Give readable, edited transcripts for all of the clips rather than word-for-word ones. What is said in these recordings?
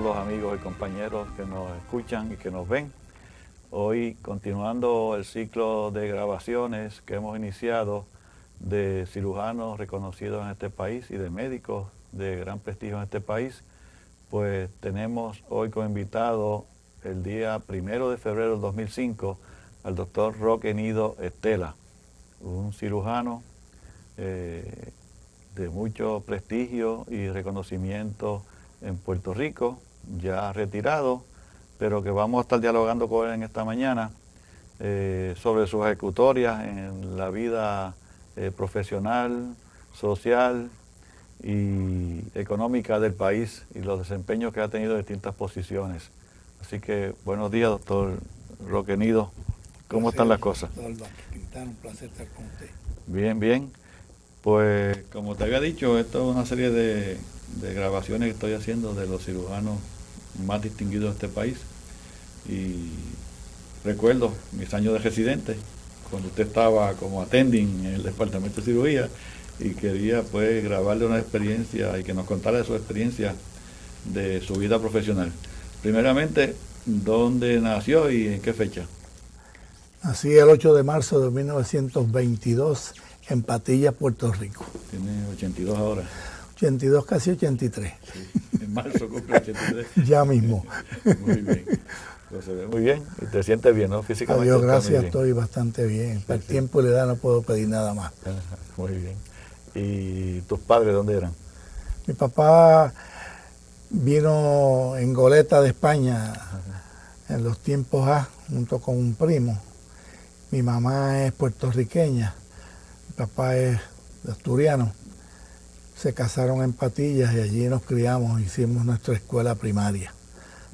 todos los amigos y compañeros que nos escuchan y que nos ven. Hoy, continuando el ciclo de grabaciones que hemos iniciado de cirujanos reconocidos en este país y de médicos de gran prestigio en este país, pues tenemos hoy como invitado el día 1 de febrero del 2005 al doctor Roque Nido Estela, un cirujano de mucho prestigio y reconocimiento en Puerto Rico, ya retirado, pero que vamos a estar dialogando con él en esta mañana sobre sus ejecutorias en la vida profesional, social y económica del país y los desempeños que ha tenido en distintas posiciones. Así que buenos días, doctor Roque Nido. ¿Cómo están las cosas? Un placer estar con usted. Bien, bien. Pues como te había dicho, esto es una serie de grabaciones que estoy haciendo de los cirujanos más distinguidos de este país. Y recuerdo mis años de residente, cuando usted estaba como attending en el departamento de cirugía y quería pues grabarle una experiencia y que nos contara de su experiencia de su vida profesional. Primeramente, ¿dónde nació y en qué fecha? Nací el 8 de marzo de 1922 en Patillas, Puerto Rico. Tiene 82 ahora. 82, casi 83. Sí, en marzo cumple 83. Ya mismo. Muy bien. Pues se ve muy bien y te sientes bien, ¿no? Físicamente. Adiós, gracias, estoy bastante bien. Para el tiempo y la edad no puedo pedir nada más. Ajá, muy bien. ¿Y tus padres dónde eran? Mi papá vino en Goleta de España en los tiempos A, junto con un primo. Mi mamá es puertorriqueña, mi papá es asturiano. Se casaron en Patillas y allí nos criamos, hicimos nuestra escuela primaria.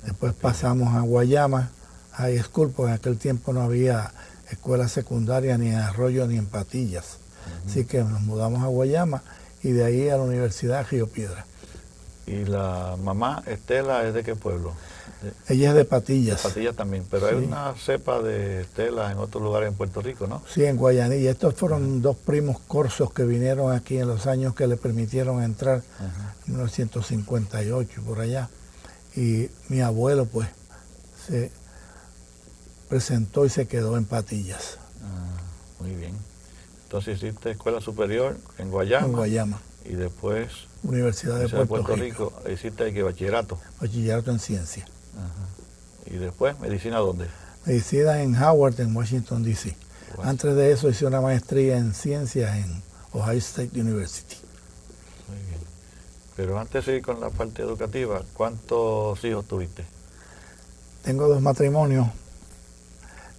Después pasamos a Guayama High School, porque en aquel tiempo no había escuela secundaria ni en Arroyo ni en Patillas. Así que nos mudamos a Guayama y de ahí a la Universidad Río Piedra. ¿Y la mamá Estela es de qué pueblo? Ella es de Patillas. De Patillas también, pero sí. Hay una cepa de Estelas en otros lugares en Puerto Rico, ¿no? Sí, en Guayanilla. Estos fueron dos primos corsos que vinieron aquí en los años que le permitieron entrar, en 1958, por allá. Y mi abuelo, pues, se presentó y se quedó en Patillas. Muy bien. Entonces hiciste escuela superior en Guayama. En Guayama. Y después Universidad de Puerto Rico. Hiciste aquí bachillerato. Bachillerato en ciencia. Ajá. Y después, ¿medicina dónde? Medicina en Howard, en Washington, D.C. Antes de eso hice una maestría en ciencias en Ohio State University. Muy bien. Pero antes de ir con la parte educativa, ¿cuántos hijos tuviste? Tengo 2 matrimonios.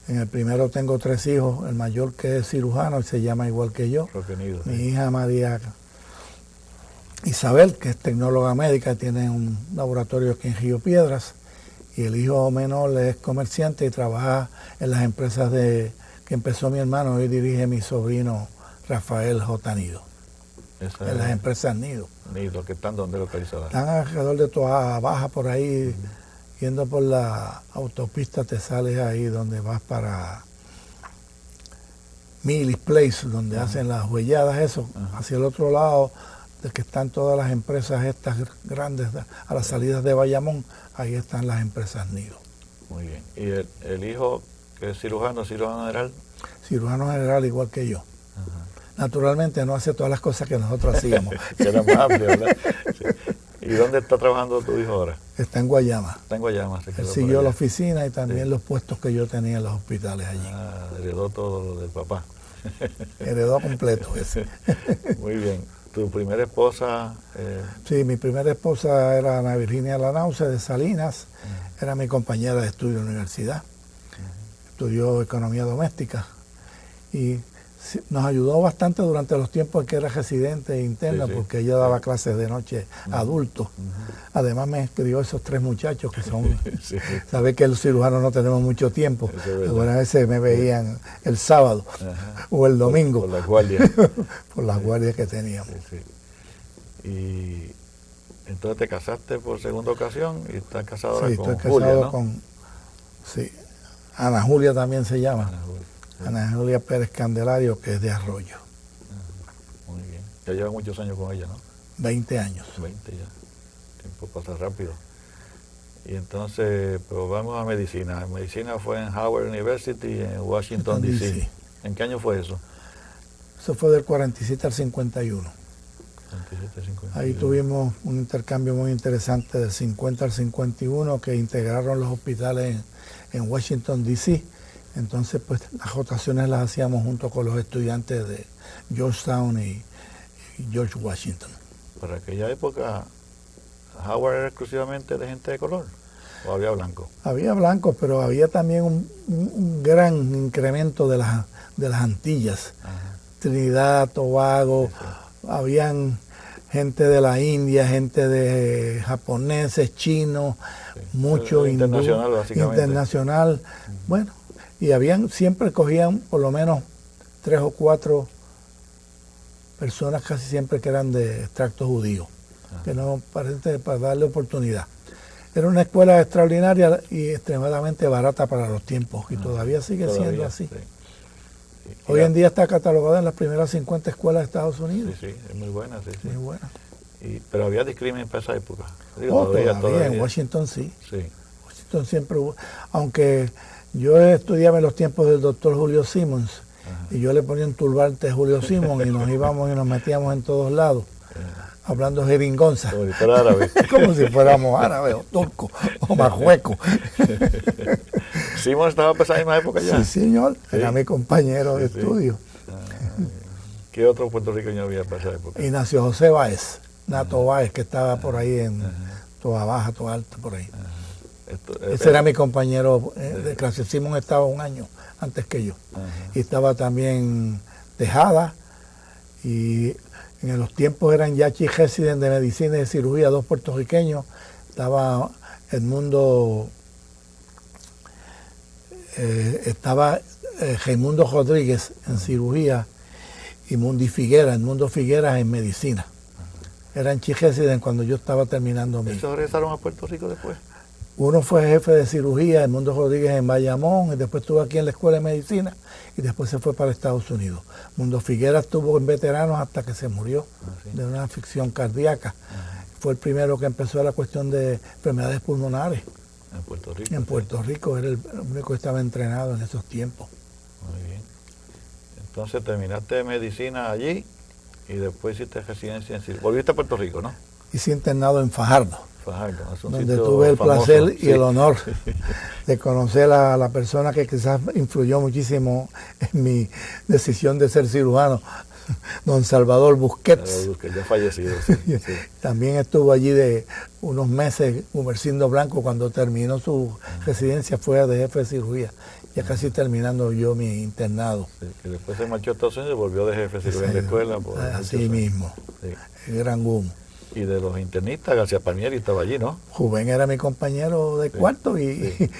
En el primero tengo 3 hijos, el mayor que es cirujano y se llama igual que yo. Roque Nido, Mi hija María Isabel, que es tecnóloga médica, tiene un laboratorio aquí en Río Piedras, y el hijo menor es comerciante y trabaja en las empresas que empezó mi hermano, hoy dirige mi sobrino Rafael J. Nido, en las empresas Nido. Nido, que están donde localizadas. Están alrededor de Toa Baja, por ahí, yendo por la autopista te sales ahí donde vas para Millis Place, donde hacen las huelladas, eso, hacia el otro lado, de que están todas las empresas estas grandes, a las salidas de Bayamón, ahí están las empresas Nido. Muy bien. ¿Y el hijo que es cirujano general? Cirujano general igual que yo. Naturalmente no hace todas las cosas que nosotros hacíamos. Que era más amplio, ¿verdad? Sí. ¿Y dónde está trabajando tu hijo ahora? Está en Guayama. Está en Guayama. Él siguió la oficina y también los puestos que yo tenía en los hospitales allí. Heredó todo lo del papá. Heredó completo ese. Muy bien. ¿Tu primera esposa? Sí, mi primera esposa era Ana Virginia Lanauce de Salinas. Era mi compañera de estudio en la universidad. Estudió economía doméstica y nos ayudó bastante durante los tiempos en que era residente interna, porque ella daba clases de noche a adultos. Además me escribió esos 3 muchachos que son, sabes que los cirujanos no tenemos mucho tiempo, algunas veces me veían el sábado o el domingo. Por las guardias. Por las guardias que teníamos. Y entonces te casaste por segunda ocasión y estás casado ahora con estoy Julia, casado ¿no? con Ana Julia también se llama. Ana Julia Pérez Candelario, que es de Arroyo. Muy bien. Ya lleva muchos años con ella, ¿no? 20 años. 20 ya. El tiempo pasa rápido. Y entonces, pues vamos a medicina. Medicina fue en Howard University en Washington, D.C. ¿En qué año fue eso? Eso fue del 47 al 51. 47, 51. Ahí tuvimos un intercambio muy interesante del 50 al 51 que integraron los hospitales en Washington, D.C. Entonces, pues las rotaciones las hacíamos junto con los estudiantes de Georgetown y George Washington. Para aquella época, ¿Howard era exclusivamente de gente de color o había blanco? Había blancos, pero había también un gran incremento de las Antillas. Ajá. Trinidad, Tobago, Sí. habían gente de la India, gente de japoneses, chinos, Sí. mucho hindú, Internacional, básicamente. internacional. Bueno, y siempre cogían por lo menos 3 o 4 personas casi siempre que eran de extracto judío, que no parece para darle oportunidad. Era una escuela extraordinaria y extremadamente barata para los tiempos, y todavía sigue siendo así. Sí. Sí. Hoy en día está catalogada en las primeras 50 escuelas de Estados Unidos. Sí, es muy buena, sí. Muy buena. Pero había discriminación para esa época. Todavía en Washington sí. Sí. Washington siempre hubo, aunque yo estudiaba en los tiempos del doctor Julio Simmons, y yo le ponía un turbante a Julio Simmons y nos íbamos y nos metíamos en todos lados, hablando jeringonza, Como si fuera árabe. como si fuéramos árabes o turcos o marruecos. ¿Simón estaba para esa misma época ya? Sí, señor, Sí. era mi compañero de Sí. estudio. ¿Qué otro puertorriqueño había para esa época? Ignacio José Báez, Nato Báez, que estaba por ahí en Toa Baja, Toa Alta, por ahí. Ese era mi compañero de clase. Simón estaba un año antes que yo. Y estaba también Tejada, y en los tiempos eran ya chief resident de medicina y de cirugía, 2 puertorriqueños. Estaba Edmundo, estaba Raimundo Rodríguez en cirugía y Mundi Figuera, Edmundo Figueras en medicina. Eran chief resident cuando yo estaba terminando mi... ¿Esos regresaron a Puerto Rico después? Uno fue jefe de cirugía, Edmundo Rodríguez en Bayamón, y después estuvo aquí en la Escuela de Medicina, y después se fue para Estados Unidos. Mundo Figuera estuvo en veteranos hasta que se murió de una afección cardíaca. Fue el primero que empezó la cuestión de enfermedades pulmonares. En Puerto Rico. En Puerto Rico, era el único que estaba entrenado en esos tiempos. Muy bien. Entonces terminaste medicina allí y después hiciste residencia en cirugía. Volviste a Puerto Rico, ¿no? Hice internado en Fajardo, Fajardo, es un donde sitio tuve el famoso. placer y Sí. el honor de conocer a la persona que quizás influyó muchísimo en mi decisión de ser cirujano, don Salvador Busquets. Que ya fallecido, sí. Sí. También estuvo allí de unos meses Humercindo Blanco cuando terminó su residencia, fue de jefe de cirugía, ya casi terminando yo mi internado. Sí, que después se marchó a Estados Unidos y volvió de jefe de cirugía en la escuela. Por Así muchos años. mismo, Sí. el gran Gumo. Y de los internistas, García Palmieri estaba allí, ¿no? Rubén era mi compañero de cuarto y, sí.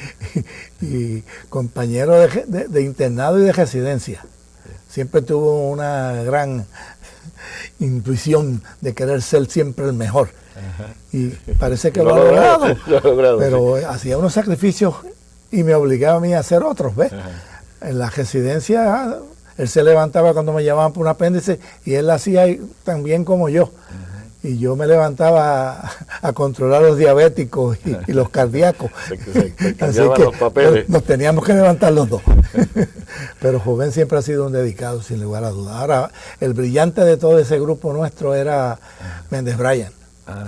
y compañero de internado y de residencia. Siempre tuvo una gran intuición de querer ser siempre el mejor. Ajá. Y parece que Lo lo ha ha logrado, logrado. lo ha logrado, Pero hacía unos sacrificios y me obligaba a mí a hacer otros, ¿ves? Ajá. En la residencia, él se levantaba cuando me llamaban por un apéndice y él lo hacía tan bien como yo. Y yo me levantaba a controlar los diabéticos y los cardíacos. Se Así cambiaban que los papeles. nos teníamos que levantar los dos. Pero Joven siempre ha sido un dedicado, sin lugar a dudas. Ahora, el brillante de todo ese grupo nuestro era Méndez Bryan.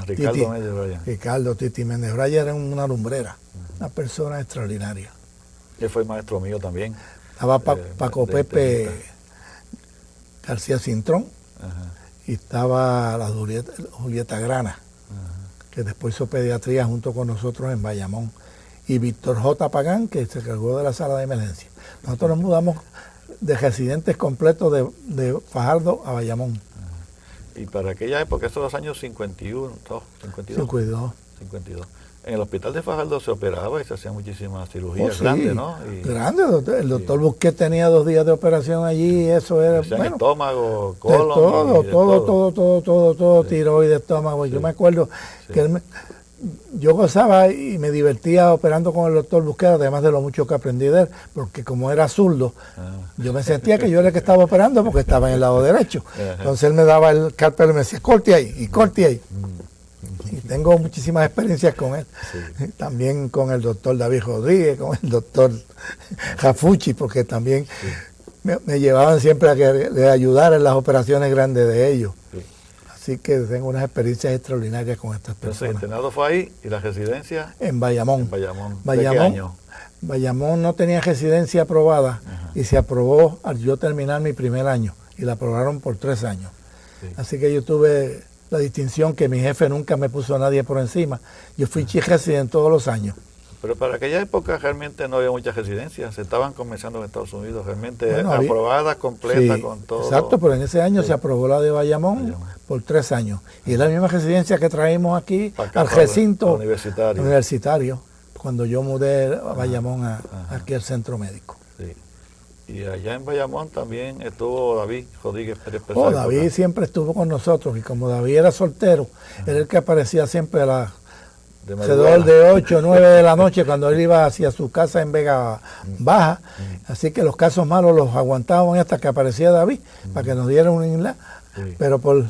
Ricardo Titi. Méndez Bryan. Ricardo Titi Méndez Bryan era una lumbrera, una persona extraordinaria. Él fue maestro mío también. Estaba Paco de Pepe internista. García Cintrón, Ajá. y estaba la Julieta Grana, que después hizo pediatría junto con nosotros en Bayamón, y Víctor J. Pagán, que se encargó de la sala de emergencia. Nosotros nos mudamos de residentes completos de Fajardo a Bayamón. Y para aquella época, esos los años 51, no, 52. 52. 52. En el hospital de Fajardo se operaba y se hacían muchísimas cirugías Sí, grandes, ¿no? Y grande, el doctor Busquets tenía 2 días de operación allí, eso era, hacían bueno, estómago, de colon. todo, tiroides, estómago. Yo me acuerdo que yo gozaba y me divertía operando con el doctor Busquets, además de lo mucho que aprendí de él, porque como era zurdo, yo me sentía que yo era el que estaba operando porque estaba en el lado derecho. Entonces él me daba el cálpel y me decía, corte ahí, y corte ahí. Y tengo muchísimas experiencias con él. Sí. También con el doctor David Rodríguez, con el doctor Jafuchi, porque también me llevaban siempre a que le ayudara en las operaciones grandes de ellos. Sí. Así que tengo unas experiencias extraordinarias con estas Entonces, personas. el internado fue ahí y la residencia En Bayamón. en Bayamón. ¿De qué Bayamón, año? Bayamón no tenía residencia aprobada. Ajá. Y se aprobó al yo terminar mi primer año y la aprobaron por 3 años. Sí. Así que yo tuve la distinción que mi jefe nunca me puso a nadie por encima. Yo fui chief resident todos los años. Pero para aquella época realmente no había muchas residencias, se estaban comenzando en Estados Unidos, realmente Bueno, aprobadas, completa, Sí, con todo. exacto, pero en ese año Sí. se aprobó la de Bayamón por 3 años. Y es la misma residencia que traímos aquí Para acá, al para recinto universitario. universitario, cuando yo mudé a Bayamón Ajá. aquí al centro médico. Sí. Y allá en Bayamón también estuvo David Rodríguez Pérez. Oh, David siempre estuvo con nosotros y como David era soltero, era el que aparecía siempre a las alrededor de 8 o 9 de la noche cuando él iba hacia su casa en Vega Baja. Así que los casos malos los aguantábamos hasta que aparecía David para que nos diera un inla. Sí. Pero por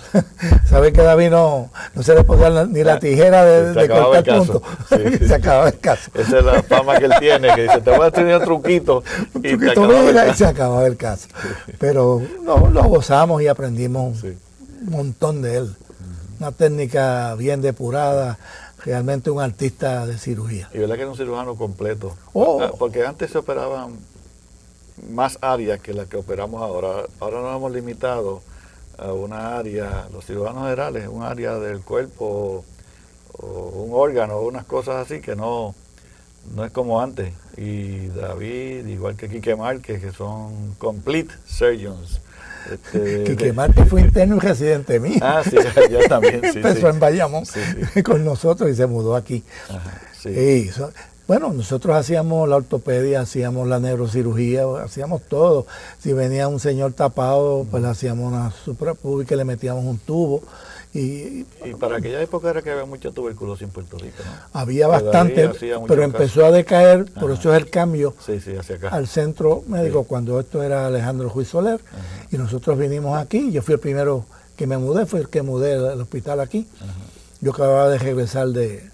saber que David no se le podía ni la tijera Se de acababa cortar el caso. punto. Sí. Se acababa el caso. Esa es la fama que él tiene, que dice, te voy a tener un truquito y te Truquito, acababa el mira, y caso. se acababa el caso. Pero no, lo gozamos y aprendimos Sí. un montón de él. Una técnica bien depurada, realmente un artista de cirugía. Y verdad que era un cirujano completo. Oh. Porque antes se operaban más áreas que las que operamos ahora. Ahora nos hemos limitado a una área, los cirujanos generales, un área del cuerpo o un órgano, unas cosas así que no es como antes. Y David, igual que Quique Márquez, que son complete surgeons. Quique Márquez fue interno y residente mío. Ah, sí, ya también, sí. Empezó sí. en Bayamón Sí. con nosotros y se mudó aquí. Ajá, sí. Y bueno, nosotros hacíamos la ortopedia, hacíamos la neurocirugía, hacíamos todo. Si venía un señor tapado, pues le hacíamos una suprapúbica y le metíamos un tubo. Y para aquella época era que había mucha tuberculosis en Puerto Rico, ¿no? había Pero bastante, ahí hacía mucho pero empezó a decaer, por Ajá. eso es el cambio Sí, hacia acá. al centro médico, Sí. cuando esto era Alejandro Ruiz Soler. Ajá. Y nosotros vinimos aquí, yo fui el primero que me mudé, fue el que mudé el hospital aquí. Ajá. Yo acababa de regresar de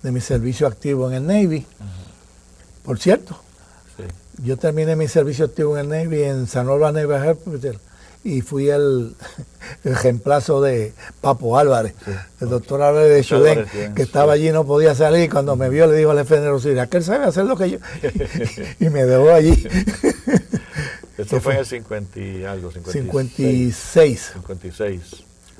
mi servicio activo en el Navy. Ajá. Por cierto, Sí. yo terminé mi servicio activo en el Navy en San Olva Naval Hospital y fui el reemplazo de Papo Álvarez, Sí. el doctor Álvarez de Chudén, Álvarez, que estaba allí y no podía salir. Cuando me vio le dijo al jefe de neurocirugía, que él sabe hacer lo que yo. Y me dejó allí. Esto fue en el 50 y algo, 56. 56.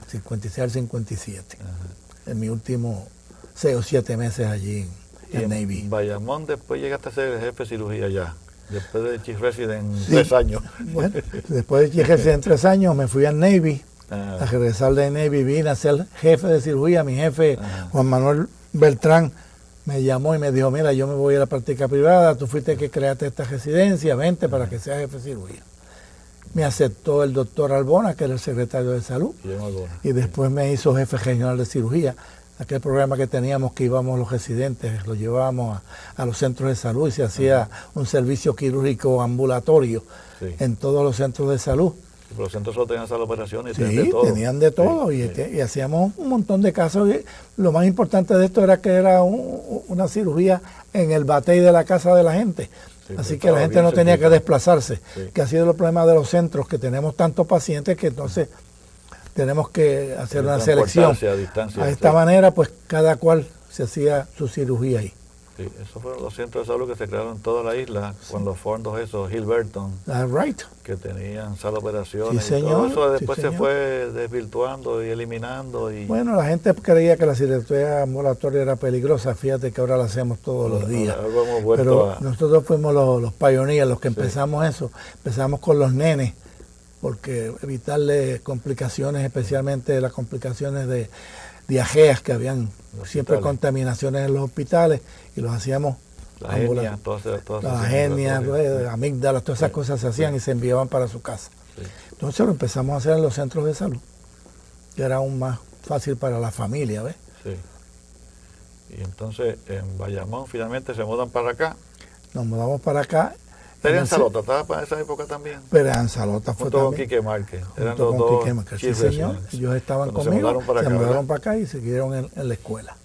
56 al 57. Ajá. En mi último 6 o 7 meses allí Y en en Navy. Bayamón después llegaste a ser el jefe de cirugía ya, después de Chief Resident 3 años. Bueno, después de que en 3 años me fui al Navy. Ah, A regresar de Navy vine a ser jefe de cirugía. Mi jefe, Ajá. Juan Manuel Beltrán, me llamó y me dijo, mira, yo me voy a la práctica privada, tú fuiste el que creaste esta residencia, vente para que seas jefe de cirugía. Me aceptó el doctor Albona, que era el secretario de salud, y en Albona. y después me hizo jefe regional de cirugía. Aquel programa que teníamos que íbamos los residentes, los llevábamos a los centros de salud y se hacía un servicio quirúrgico ambulatorio Sí. en todos los centros de salud. Pero los centros solo tenían sala de operaciones y Sí, tenían de todo. tenían de todo Sí, y, sí. y hacíamos un montón de casos. Y lo más importante de esto era que era una cirugía en el batey de la casa de la gente. Sí, Así pues que la estaba gente bien no tenía que cerquita. desplazarse, Sí. que ha sido el problema de los centros, que tenemos tantos pacientes que entonces tenemos que hacer una selección. Transportarse a distancia, A esta sí. manera, pues cada cual se hacía su cirugía ahí. Sí, esos fueron los centros de salud que se crearon en toda la isla, con los fondos esos, Hilberton, That's right. que tenían sala de operaciones. Sí, y todo señor, eso sí, después se señor. fue desvirtuando y eliminando. Y Bueno, la gente creía que la cirugía ambulatoria era peligrosa. Fíjate que ahora la hacemos todos los días. Luego hemos vuelto Pero a... nosotros fuimos los pioneers, los que Sí. empezamos eso. Empezamos con los nenes, porque evitarle complicaciones, especialmente las complicaciones de diarreas, que habían Los siempre hospitales. contaminaciones en los hospitales, y los hacíamos La hernia, ambulatorios. todas Las esas hernias, ambulatorias. amígdalas, todas esas Sí, cosas se hacían sí. y se enviaban para su casa. Sí, Entonces lo empezamos a hacer en los centros de salud, que era aún más fácil para la familia, ¿ves? sí. Y entonces en Bayamón finalmente se mudan para acá. Nos mudamos para acá. Tenían Salota, ¿estaba para esa época también? Pero en Salota fue Junto con también. Quique Márquez. Eran Junto los con dos Quique Márquez. Sí, chief señor. residents. Ellos estaban Cuando conmigo, se mudaron para se acá, mudaron ¿verdad? para acá y siguieron en la escuela.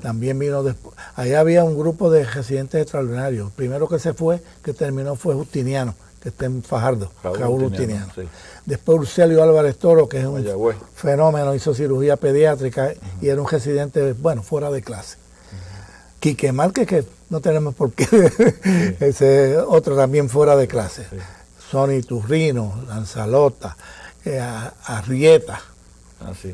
También vino después. Ahí había un grupo de residentes extraordinarios. El primero que se fue, que terminó, fue Justiniano, que está en Fajardo, Raúl Justiniano. Sí. Después Urcelio Álvarez Toro, que es un Mayagüez. fenómeno, hizo cirugía pediátrica y era un residente, bueno, fuera de clase. Quique Márquez, que no tenemos por qué, ese otro también fuera de clase. Sí. Sonny Turrino, Lanzalota, Arrieta, Sí.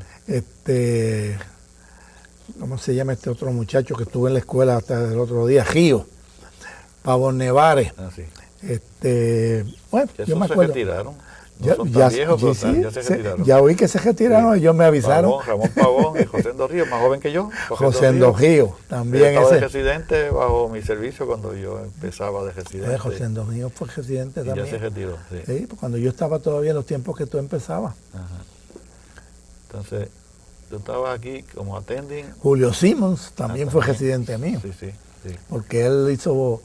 ¿Cómo se llama este otro muchacho que estuvo en la escuela hasta el otro día? Gío, Pavón Nevares. Sí. Bueno, Ya yo me se acuerdo. retiraron. No son tan viejos, pero ya se retiraron. Ya oí que se retiraron, Sí. ellos me avisaron. Ramón Pavón y José Río, más joven que yo. José Río, también Él estaba ese. de residente bajo mi servicio cuando yo empezaba de residente. José Río fue residente y también. ya se retiró. Sí. Sí, pues cuando yo estaba todavía en los tiempos que tú empezabas. Ajá. Entonces, tú estabas aquí como attending. Julio Simmons también fue también. residente mío, Sí. porque él hizo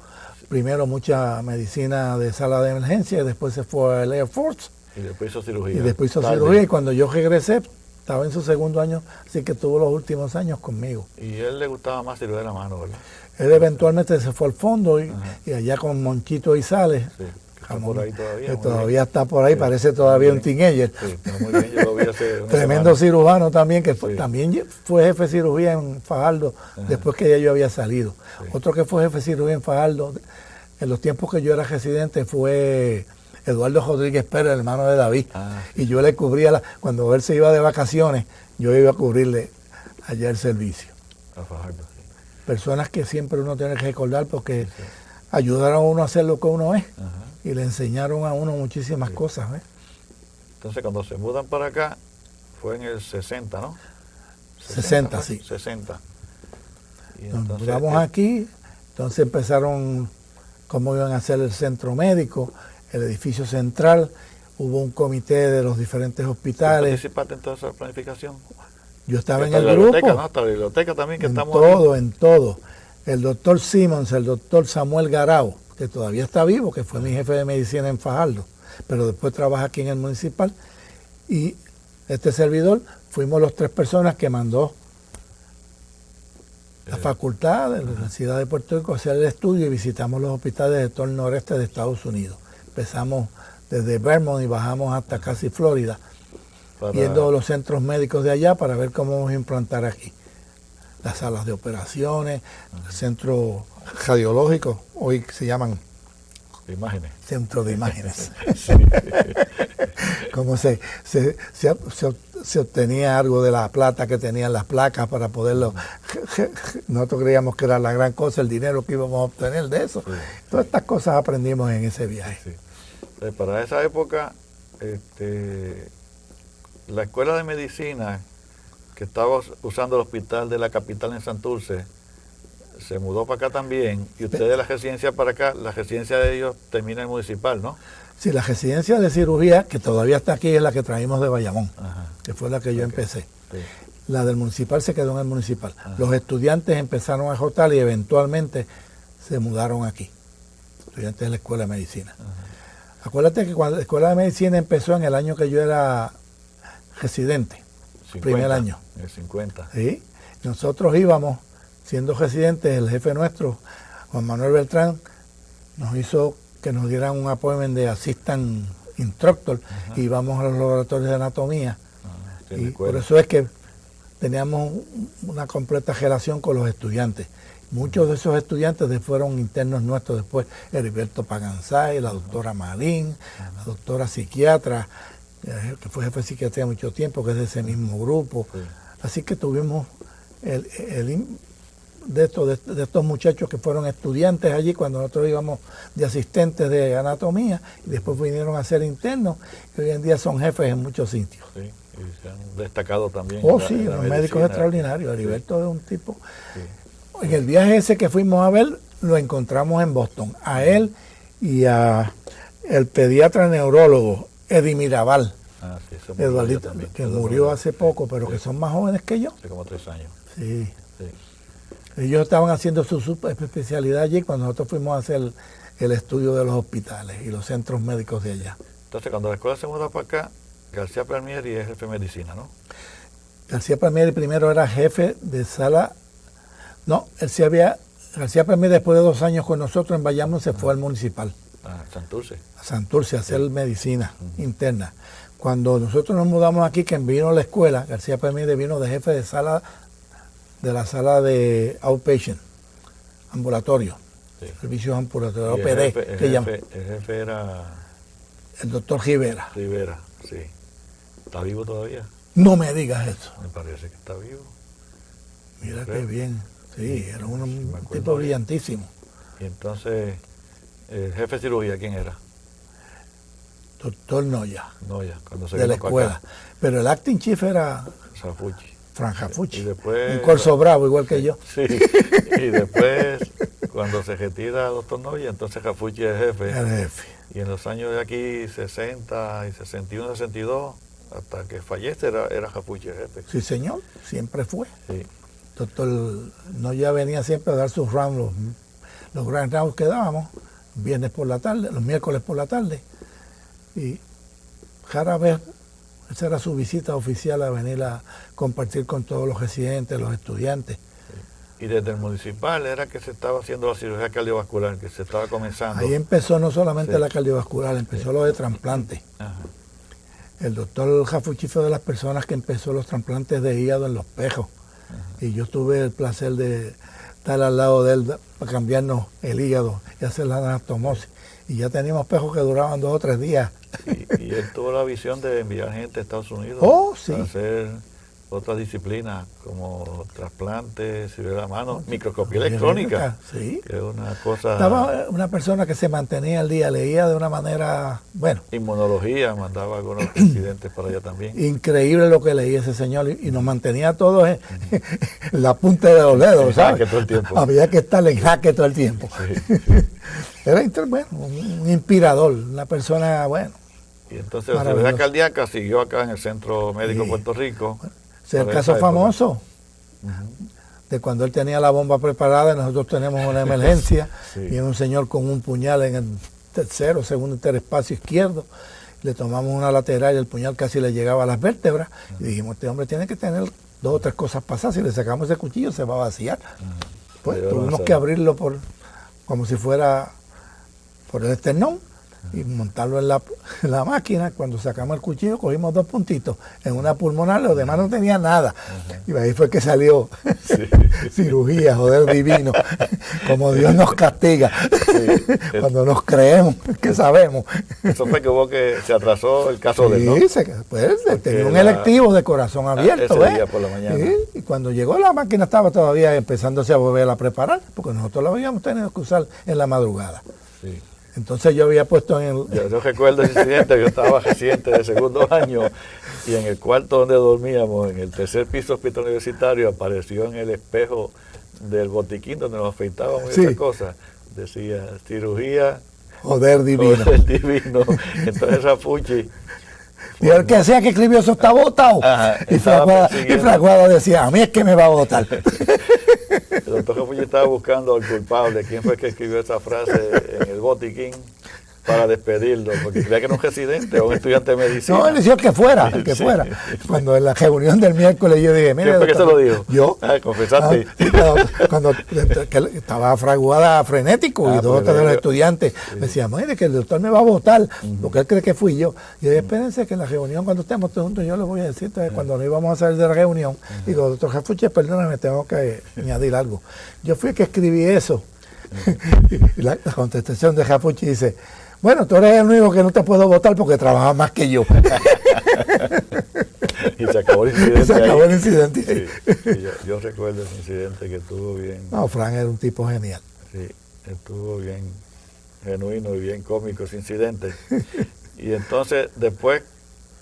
primero mucha medicina de sala de emergencia y después se fue al Air Force Y después hizo cirugía. y después hizo Tarde. cirugía y cuando yo regresé estaba en su segundo año, así que tuvo los últimos años conmigo. Y a él le gustaba más cirugía de la mano, ¿verdad? Él eventualmente se fue al fondo Ajá. y allá con Monchito y Sales, Sí. Que está Ramón, por ahí todavía. que muy todavía bien. está por ahí, Sí. parece todavía Muy un bien. teenager. Sí, pero muy bien, yo lo vi hace una Tremendo semana. cirujano también, que Sí. también fue jefe de cirugía en Fajardo Ajá. después que ya yo había salido. Sí. Otro que fue jefe de cirugía en Fajardo en los tiempos que yo era residente fue Eduardo Rodríguez Pérez, hermano de David. Sí. Y yo le cubría, cuando él se iba de vacaciones, yo iba a cubrirle allá el servicio. A Fajardo, sí. Personas que siempre uno tiene que recordar porque Sí. ayudaron a uno a hacer lo que uno es Ajá. y le enseñaron a uno muchísimas Sí. cosas. Entonces, cuando se mudan para acá, fue en el 60, ¿no? 60, fue, sí. 60. Y Nos entonces, mudamos aquí, entonces empezaron cómo iban a hacer el centro médico, el edificio central, hubo un comité de los diferentes ¿tú hospitales, participaste en toda esa planificación? yo estaba en Hasta el la biblioteca, grupo, ¿no? Hasta la biblioteca también, que en estamos todo, en todo. El doctor Simmons, el doctor Samuel Garao, que todavía está vivo, que fue mi jefe de medicina en Fajardo, pero después trabaja aquí en el municipal, y este servidor, fuimos las 3 personas que mandó la facultad de la Universidad de Puerto Rico a hacer el estudio y visitamos los hospitales de todo el noreste de Estados Unidos. Empezamos desde Vermont y bajamos hasta casi Florida, viendo los centros médicos de allá para ver cómo vamos a implantar aquí. Las salas de operaciones, el centro radiológico, hoy se llaman imágenes. centro de imágenes. Sí. Cómo se obtenía algo de la plata que tenían las placas para poderlo. Nosotros creíamos que era la gran cosa, el dinero que íbamos a obtener de eso. Sí. Todas estas cosas aprendimos en ese viaje. Sí. Entonces, para esa época, la escuela de medicina que estaba usando el hospital de la capital en Santurce se mudó para acá también, y ustedes la residencia para acá, la residencia de ellos termina en municipal, ¿no? Sí, la residencia de cirugía, que todavía está aquí, es la que traímos de Bayamón, Ajá. que fue la que yo empecé. Sí. La del municipal se quedó en el municipal. Los estudiantes empezaron a rotar y eventualmente se mudaron aquí. Estudiantes de la escuela de medicina. Acuérdate que cuando la escuela de medicina empezó en el año que yo era residente, 50, primer año. El 50. ¿Sí? Nosotros íbamos, siendo residentes, el jefe nuestro, Juan Manuel Beltrán, nos hizo que nos dieran un appointment de assistant instructor y íbamos a los laboratorios de anatomía. Sí, Y la por escuela. eso es que teníamos una completa relación con los estudiantes. Muchos de esos estudiantes fueron internos nuestros después, Heriberto Paganzay, la doctora Malín, la doctora psiquiatra, que fue jefe de psiquiatría mucho tiempo, que es de ese mismo grupo. Sí. Así que tuvimos de estos muchachos que fueron estudiantes allí cuando nosotros íbamos de asistentes de anatomía y después vinieron a ser internos y hoy en día son jefes en muchos sitios. Sí, y se han destacado también. Oh, en sí, en los medicina. médicos extraordinarios. Heriberto es un tipo. Sí. En el viaje ese que fuimos a ver, lo encontramos en Boston. A él y a el pediatra neurólogo, Eddie Mirabal, Ah, sí, eso murió Eduardito, también. que Eso murió murió hace poco, pero Sí. que son más jóvenes que yo. hace como 3 años. Sí. Sí. Ellos estaban haciendo su especialidad allí cuando nosotros fuimos a hacer el estudio de los hospitales y los centros médicos de allá. Entonces, cuando la escuela se muda para acá, García Palmieri es jefe de medicina, ¿no? García Palmieri primero era jefe de sala No, García Pérez después de 2 años con nosotros en Bayamón se fue al municipal. A Santurce. A Santurce a hacer medicina interna. Cuando nosotros nos mudamos aquí, que vino a la escuela, García Pérez vino de jefe de la sala de outpatient, ambulatorio, servicios ambulatorios, OPD, el jefe era el doctor Rivera. Rivera, sí. ¿Está vivo todavía? No me digas eso. Me parece que está vivo. Mira qué bien. Sí, era un tipo brillantísimo. Y entonces, el jefe de cirugía, ¿quién era? Doctor Noya. Noya, cuando se de la vino escuela. acá. Pero el acting chief era Jafucci. Fran Jafucci. Y después, un corso bravo, igual que yo. Sí. Y después, cuando se retira el doctor Noya, entonces Jafucci es jefe. El jefe. Y en los años de aquí, 60 y 61, 62, hasta que fallece, era Jafucci el jefe. Sí, señor, siempre fue. Sí. Doctor Noya venía siempre a dar sus rounds, los grand rounds que dábamos, viernes por la tarde, los miércoles por la tarde. Y cada vez esa era su visita oficial, a venir a compartir con todos los residentes, los estudiantes. Y desde el municipal era que se estaba haciendo la cirugía cardiovascular, que se estaba comenzando. Ahí empezó no solamente Sí. la cardiovascular, empezó lo de trasplante. Ajá. El doctor Jafucci fue de las personas que empezó los trasplantes de hígado en Los Pejos. Y yo tuve el placer de estar al lado de él para cambiarnos el hígado y hacer la anastomosis. Y ya teníamos pejos que duraban 2 o 3 días. Y él tuvo la visión de enviar gente a Estados Unidos Oh, sí. para hacer otras disciplinas como trasplantes, cirugía de la mano, microscopía electrónica, Sí. que es una cosa... Estaba una persona que se mantenía al día, leía de una manera, bueno, Inmunología, mandaba algunos residentes para allá también. increíble lo que leía ese señor y nos mantenía todos en la punta de los dedos, En ¿sabes? jaque todo el tiempo. Había que estar en jaque todo el tiempo. Sí, sí. Era bueno, un inspirador, una persona, bueno, Y entonces la cirugía cardíaca siguió acá en el Centro Médico Sí. Puerto Rico. es el Por caso esa época. famoso de cuando él tenía la bomba preparada y nosotros tenemos una emergencia. Sí. Viene un señor con un puñal en el segundo interespacio izquierdo. Le tomamos una lateral y el puñal casi le llegaba a las vértebras. Y dijimos, este hombre tiene que tener 2 o 3 cosas pasadas. Si le sacamos ese cuchillo se va a vaciar. Pues Pero tuvimos avanzar. que abrirlo como si fuera por el esternón y montarlo en la máquina. Cuando sacamos el cuchillo cogimos 2 puntitos en una pulmonar, los demás no tenían nada. Y ahí fue que salió cirugía, joder divino, como Dios nos castiga, cuando nos creemos que sabemos. Eso fue que se atrasó el caso de él, ¿no? Sí, tenía un electivo de corazón abierto. ese ¿ves? día por la mañana. Sí, y cuando llegó la máquina estaba todavía empezándose a volver a preparar, porque nosotros la habíamos tenido que usar en la madrugada. Sí. Entonces yo había puesto en Yo recuerdo ese incidente, yo estaba residente de segundo año y en el cuarto donde dormíamos, en el 3er piso hospital universitario, apareció en el espejo del botiquín donde nos afeitábamos y Sí. esas cosas. Decía, cirugía, joder divino. el divino. Entonces Jafucci, Y el que sea que escribió eso está votado. Ajá, Y estaba Fraguada, Fraguada decía, a mí es que me va a votar. el doctor Jafucci estaba buscando al culpable, quién fue que escribió esa frase en el botiquín para despedirlo, porque creía que era un residente o un estudiante de medicina. No, él decía el que fuera, el que Sí. fuera. Cuando en la reunión del miércoles yo dije, mire, ¿Quién fue que se doctor, lo dijo? Yo. Ah, confesaste. Sí, cuando que estaba Fraguada frenético y 2 o 3 de los pues, estudiantes me decían, mire, que el doctor me va a votar, porque él cree que fui yo. Y yo dije, espérense que en la reunión, cuando estemos todos juntos, yo les voy a decir. Entonces, cuando nos íbamos a salir de la reunión, digo, doctor Jafucci, perdóname, tengo que añadir algo. Yo fui el que escribí eso. Y la contestación de Jafucci dice, bueno, tú eres el único que no te puedo votar porque trabajas más que yo. Y se acabó el incidente. Se acabó ahí. el incidente. Sí, sí, yo recuerdo ese incidente que estuvo bien, No, Fran era un tipo genial. sí, estuvo bien genuino y bien cómico ese incidente. Y entonces, después,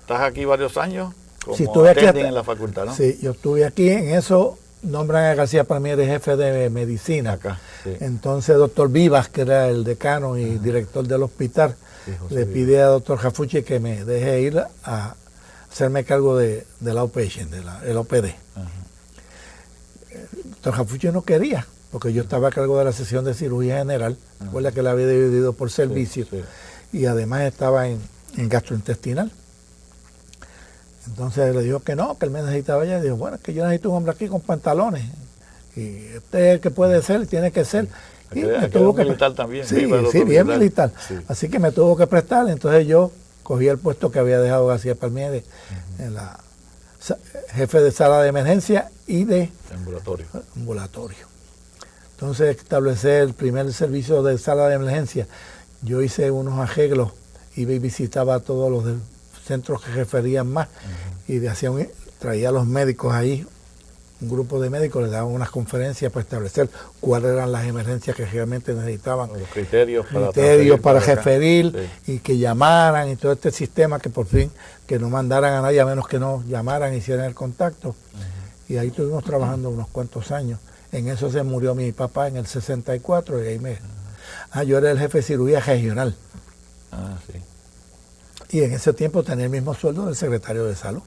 estás aquí varios años como Sí, estuve aquí attending hasta- en la facultad, ¿no? Sí, yo estuve aquí, en eso nombran a García Palmier de jefe de medicina. Acá, sí. Entonces, doctor Vivas, que era el decano y director del hospital, Sí, José le Vivas. pide a doctor Jafucci que me deje ir a hacerme cargo del outpatient, el OPD. Ajá. Doctor Jafucci no quería, porque yo estaba a cargo de la sesión de cirugía general. Recuerda que la había dividido por servicio. Sí. Y además estaba en gastrointestinal. Entonces le dijo que no, que él me necesitaba allá. Y dijo, bueno, es que yo necesito un hombre aquí con pantalones. Y este es el que puede ser, tiene que ser. Y me Aquel tuvo que militar también. Sí, viva el sí, otro bien militar. Sí. Así que me tuvo que prestar. Entonces yo cogí el puesto que había dejado García Palmieri en la jefe de sala de emergencia y de ambulatorio. Entonces establecí el primer servicio de sala de emergencia. Yo hice unos arreglos, iba y visitaba a todos los centros que referían más y traía a los médicos ahí, un grupo de médicos, les daban unas conferencias para establecer cuáles eran las emergencias que realmente necesitaban. Los criterios para referir sí. Y que llamaran y todo este sistema que por fin, que no mandaran a nadie a menos que no llamaran, hicieran el contacto. Y ahí estuvimos trabajando unos cuantos años. En eso se murió mi papá en el 64 y ahí yo era el jefe de cirugía regional. Sí. Y en ese tiempo tenía el mismo sueldo del secretario de salud.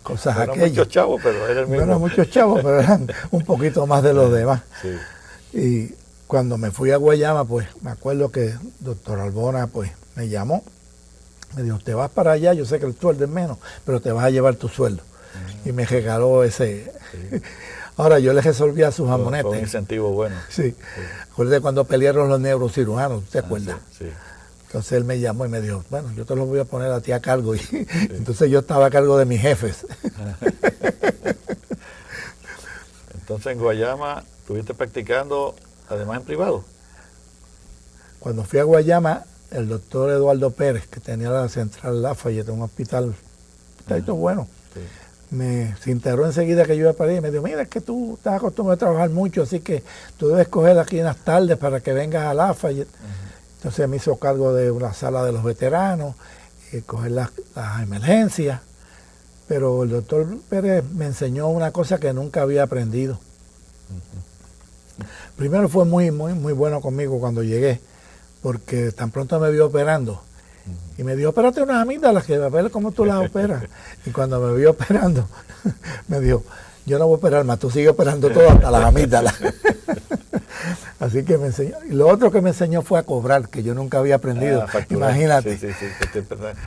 Cosas eran aquellas. Muchos chavos, pero era el mismo. No eran muchos chavos, pero eran un poquito más de los demás. Sí. Y cuando me fui a Guayama, pues me acuerdo que doctor Albona pues me llamó. Me dijo, te vas para allá, yo sé que el sueldo es menos, pero te vas a llevar tu sueldo. Y me regaló ese. Sí. Ahora yo le resolví a sus jamonetes. Fue un incentivo bueno. Sí. Acuérdate cuando pelearon los neurocirujanos, ¿te acuerdas? Sí. Entonces él me llamó y me dijo, bueno, yo te los voy a poner a ti a cargo. Y entonces yo estaba a cargo de mis jefes. Entonces en Guayama, ¿estuviste practicando además en privado? Cuando fui a Guayama, el doctor Eduardo Pérez, que tenía la central Lafayette, un hospital bueno, se integró enseguida que yo iba para allá y me dijo, mira, es que tú estás acostumbrado a trabajar mucho, así que tú debes coger aquí unas tardes para que vengas a Lafayette. Entonces me hizo cargo de una sala de los veteranos, coger las emergencias, pero el doctor Pérez me enseñó una cosa que nunca había aprendido. Primero fue muy bueno conmigo cuando llegué, porque tan pronto me vio operando, y me dijo, opérate unas amígdalas, que a ver cómo tú las operas. Y cuando me vio operando, me dijo, yo no voy a operar más, tú sigues operando todo hasta las amígdalas. Así que me enseñó. Y lo otro que me enseñó fue a cobrar, que yo nunca había aprendido. Imagínate. Sí.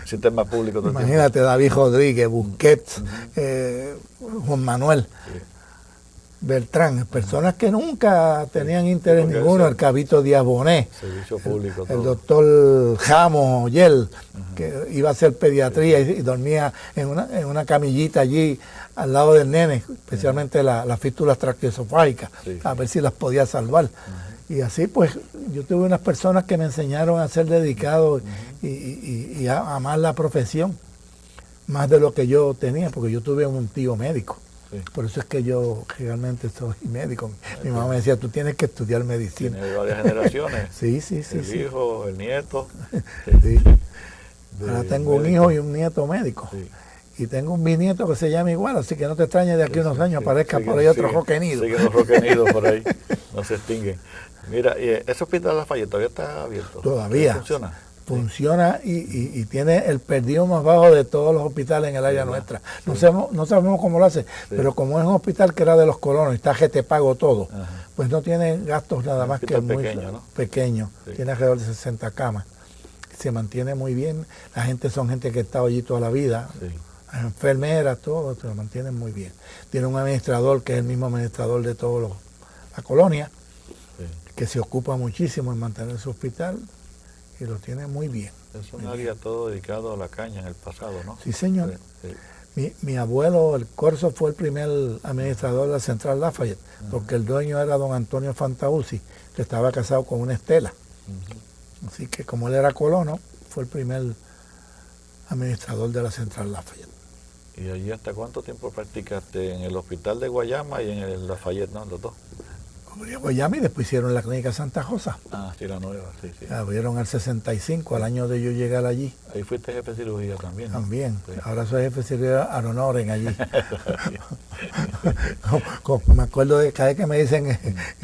Sistema público. Imagínate, David Rodríguez, Busquets, Juan Manuel. Beltrán, personas que nunca tenían interés ninguno, el Cabito Díaz Bonet, servicio público, el doctor Jamo Yel, que iba a hacer pediatría y dormía en una camillita allí al lado del nene, especialmente las fístulas traqueosofágicas, a ver si las podía salvar. Y así pues yo tuve unas personas que me enseñaron a ser dedicado y a amar la profesión, más de lo que yo tenía, porque yo tuve un tío médico. Sí. Por eso es que yo realmente soy médico. Mi mamá me decía, tú tienes que estudiar medicina. Tiene varias generaciones. Sí. El hijo, el nieto. Sí. Ahora tengo un hijo y un nieto médico. Sí. Y tengo un bisnieto que se llama igual, así que no te extrañes de aquí unos años aparezca por ahí otro roquenido. Siguen los roquenidos por ahí, no se extinguen. Mira, ¿y ese hospital de Lafayette todavía está abierto? Todavía. ¿Funciona? Funciona y tiene el perdido más bajo de todos los hospitales en el área nuestra. No sabemos cómo lo hace, pero como es un hospital que era de los colonos y está que te pago todo, pues no tiene gastos nada más que muy pequeño. Tiene alrededor de 60 camas. Se mantiene muy bien. La gente son gente que ha estado allí toda la vida. Las enfermeras, todo, se lo mantienen muy bien. Tiene un administrador que es el mismo administrador de toda la colonia, que se ocupa muchísimo en mantener su hospital. Y lo tiene muy bien. Es un área todo dedicado a la caña en el pasado, ¿no? Sí, señor. Mi abuelo, el Corso, fue el primer administrador de la Central Lafayette, porque el dueño era don Antonio Fantauzzi, que estaba casado con una Estela. Así que como él era colono, fue el primer administrador de la Central Lafayette. ¿Y allí hasta cuánto tiempo practicaste? ¿En el hospital de Guayama y en el Lafayette, no? Los dos. Guayama y después hicieron la clínica Santa Rosa. Sí, la nueva, sí. La abrieron al 65, al año de yo llegar allí. Ahí fuiste jefe de cirugía también, ¿no? También. Sí. Ahora soy jefe de cirugía a honoren allí. Me acuerdo de, cada vez que me dicen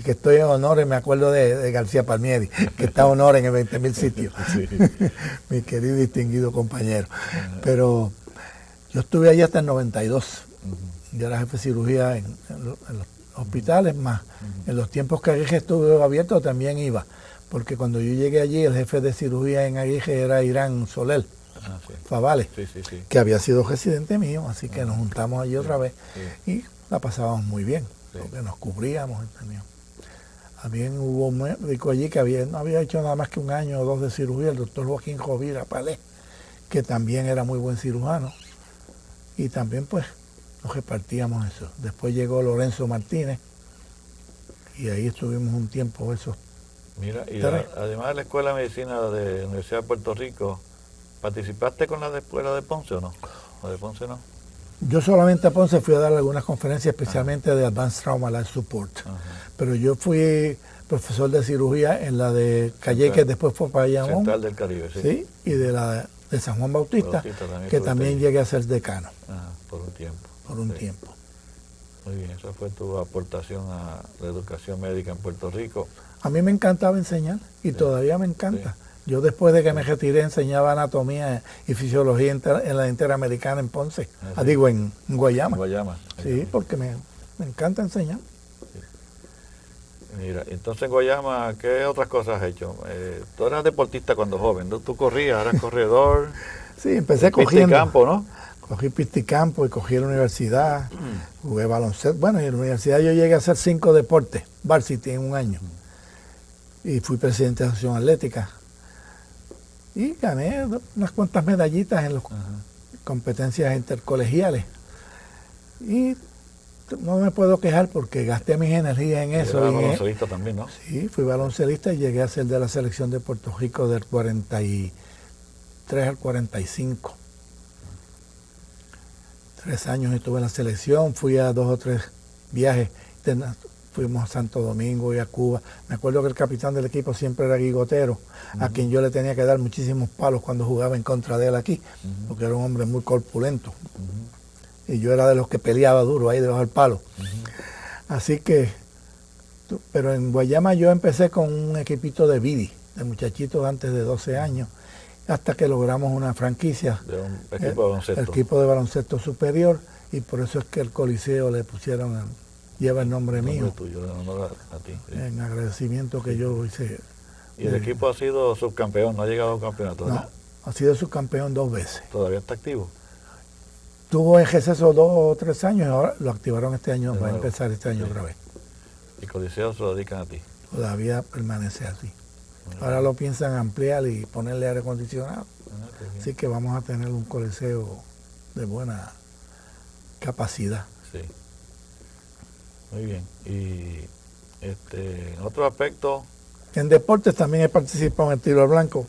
que estoy en honoren, me acuerdo de García Palmieri, que está honoren en 20.000 sitios. Mi querido y distinguido compañero. Pero yo estuve allí hasta el 92. Yo era jefe de cirugía en los hospitales más. En los tiempos que Aguije estuvo abierto también iba, porque cuando yo llegué allí el jefe de cirugía en Aguije era Irán Soler, Favales, que había sido residente mío, así que nos juntamos allí otra vez. Y la pasábamos muy bien, Sí. porque nos cubríamos. También hubo un médico allí que no había hecho nada más que 1 año o 2 de cirugía, el doctor Joaquín Rovira Palé, que también era muy buen cirujano. Y también pues nos repartíamos eso. Después llegó Lorenzo Martínez y ahí estuvimos un tiempo esos. Mira, y Tres. además de la Escuela de Medicina de la Universidad de Puerto Rico, ¿participaste con la de Escuela de Ponce o no? ¿La de Ponce no? Yo solamente a Ponce fui a dar algunas conferencias, especialmente de Advanced Trauma Life Support. Ajá. Pero yo fui profesor de cirugía en la de Calle, que después fue para Bayamón. Central del Caribe, sí. Sí, y de la de San Juan Bautista, también que estuviste también ahí. llegué a ser decano Ajá, por un tiempo. por un Sí. tiempo. Muy bien, esa fue tu aportación a la educación médica en Puerto Rico. A mí me encantaba enseñar y todavía me encanta. Yo después de que me retiré enseñaba anatomía y fisiología en la Interamericana en Ponce, Sí. digo en Guayama. Guayama. Sí, porque me encanta enseñar. Mira, entonces en Guayama, ¿qué otras cosas has hecho? Tú eras deportista cuando joven, ¿no? Tú corrías, eras corredor. Sí, empecé pista y cogiendo. campo, ¿no? Cogí pista y campo y cogí la universidad, jugué baloncesto. Bueno, y en la universidad yo llegué a hacer 5 deportes, varsity en 1 año. Y fui presidente de la Asociación Atlética. Y gané unas cuantas medallitas en las competencias intercolegiales. Y no me puedo quejar porque gasté mis energías en eso. Eras y baloncelista también, ¿no? sí, fui baloncelista y llegué a ser de la selección de Puerto Rico del 43 al 45. 3 años estuve en la selección, fui a 2 o 3 viajes, fuimos a Santo Domingo y a Cuba. Me acuerdo que el capitán del equipo siempre era Guigotero, a quien yo le tenía que dar muchísimos palos cuando jugaba en contra de él aquí, porque era un hombre muy corpulento. Y yo era de los que peleaba duro ahí debajo del palo. Así que, pero en Guayama yo empecé con un equipito de bidi, de muchachitos antes de 12 años, hasta que logramos una franquicia, De un equipo de baloncesto. el equipo de baloncesto superior, y por eso es que el Coliseo le pusieron, lleva el nombre mío, Tuyo, en honor a ti. Sí. en agradecimiento que yo hice. Y el equipo ha sido subcampeón, no ha llegado a un campeonato, No, ¿verdad? ha sido subcampeón 2 veces. Todavía está activo. Tuvo en receso 2 o 3 años y ahora lo activaron este año, De va a nuevo. empezar este año Sí. otra vez. Y Coliseo se lo dedican a ti. Todavía permanece así. Ahora lo piensan ampliar y ponerle aire acondicionado. Qué bien. Así que vamos a tener un coliseo de buena capacidad. Sí. Muy bien. Y en otro aspecto, En deportes también he participado en el tiro al blanco.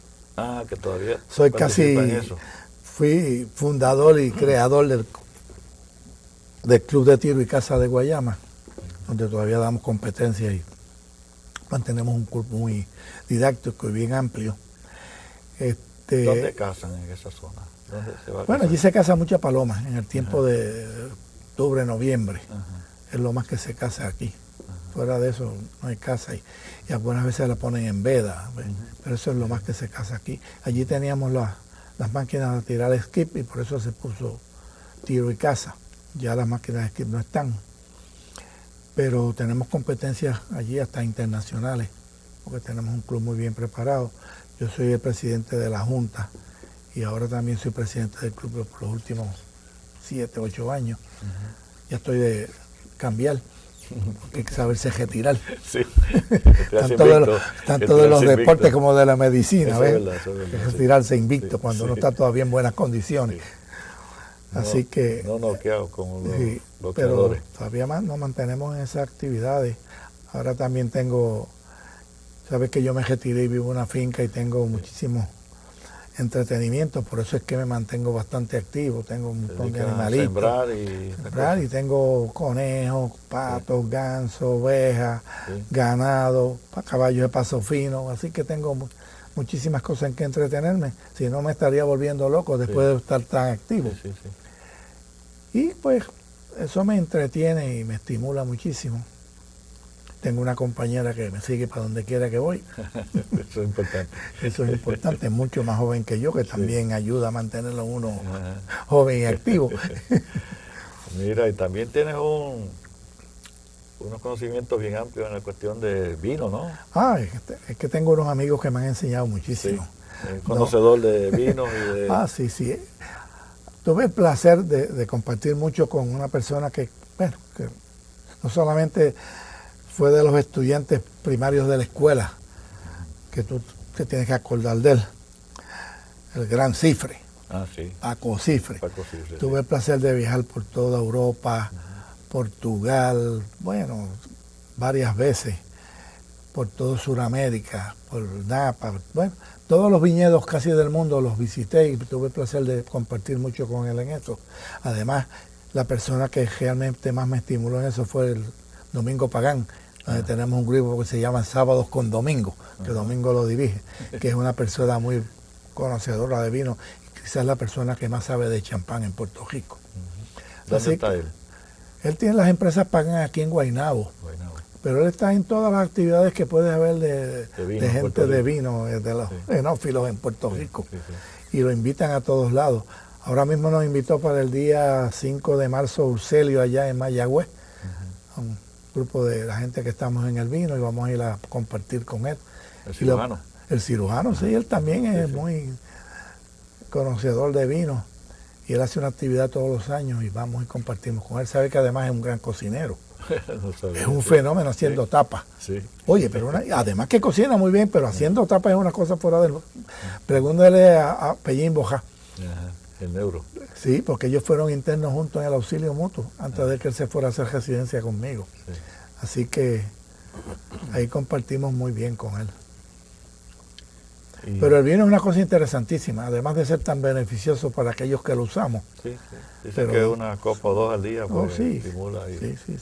que todavía Soy participa casi, en eso. fui fundador y creador del Club de Tiro y Caza de Guayama, donde todavía damos competencias y mantenemos un club muy didáctico y bien amplio. ¿Dónde cazan en esa zona? ¿Dónde se va a Bueno, cazar? allí se caza mucha paloma en el tiempo de octubre, noviembre. Ajá. Es lo más que se caza aquí. Fuera de eso no hay caza y algunas veces la ponen en veda, ¿ves? Pero eso es lo más que se caza aquí. Allí teníamos las máquinas de tirar skip y por eso se puso tiro y caza. Ya las máquinas de skip no están. Pero tenemos competencias allí hasta internacionales, porque tenemos un club muy bien preparado. Yo soy el presidente de la Junta y ahora también soy presidente del club por los últimos 7, 8 años. Ya estoy de cambiar, porque hay que saberse retirar. Sí. Tanto de los deportes como de la medicina, Eso ¿ves? es verdad, eso es verdad, sí. Retirarse invicto Sí, cuando sí. uno está todavía en buenas condiciones. Sí. Así que... No noqueados como los Sí, pero boxeadores. todavía más nos mantenemos en esas actividades. Ahora también tengo, sabes que yo me retiré y vivo en una finca y tengo muchísimo entretenimiento, por eso es que me mantengo bastante activo, tengo un montón de Dedican a animalitos. sembrar y Tengo conejos, patos, gansos, ovejas, Sí. ganado, caballos de paso fino, así que tengo muchísimas cosas en que entretenerme, si no me estaría volviendo loco después de estar tan activo. Sí, sí, sí. Y pues eso me entretiene y me estimula muchísimo. Tengo una compañera que me sigue para donde quiera que voy. Eso es importante. Eso es importante, es mucho más joven que yo, que también ayuda a mantenerlo uno Ajá. joven y activo. Mira, y también tienes unos conocimientos bien amplios en la cuestión de vino, ¿no? Es que tengo unos amigos que me han enseñado Sí. muchísimo. Conocedor de vinos y de... Sí. tuve el placer de compartir mucho con una persona que, bueno, que no solamente fue de los estudiantes primarios de la escuela, que tú te tienes que acordar de él, el gran Cifre, Sí. Paco Cifre. Paco Cifre, Tuve el placer de viajar por toda Europa, Portugal, bueno, varias veces, por todo Sudamérica, por Napa, bueno, todos los viñedos casi del mundo los visité y tuve el placer de compartir mucho con él en eso. Además, la persona que realmente más me estimuló en eso fue el Domingo Pagán, donde tenemos un grupo que se llama Sábados con Domingo, que Domingo lo dirige, que es una persona muy conocedora de vino, y quizás la persona que más sabe de champán en Puerto Rico. ¿Dónde está él? Él tiene las empresas Pagán aquí en Guaynabo. Pero él está en todas las actividades que puede haber de gente de vino, de los enófilos en Puerto Rico. Y lo invitan a todos lados. Ahora mismo nos invitó para el día 5 de marzo Urcelio allá en Mayagüez, un grupo de la gente que estamos en el vino, y vamos a ir a compartir con él. ¿El cirujano? El cirujano, sí, él también es muy conocedor de vino. Y él hace una actividad todos los años y vamos y compartimos con él. Sabe que además es un gran cocinero. No es un fenómeno haciendo tapas. Sí. Oye, pero además que cocina muy bien, pero haciendo tapas es una cosa fuera de... Pregúntale a Pellín Bojá. El neuro. Sí, porque ellos fueron internos juntos en el auxilio mutuo, antes de que él se fuera a hacer residencia conmigo. Sí. Así que ahí compartimos muy bien con él. Pero el vino es una cosa interesantísima, además de ser tan beneficioso para aquellos que lo usamos. Sí. Dicen que una copa o dos al día pues, estimula y sí.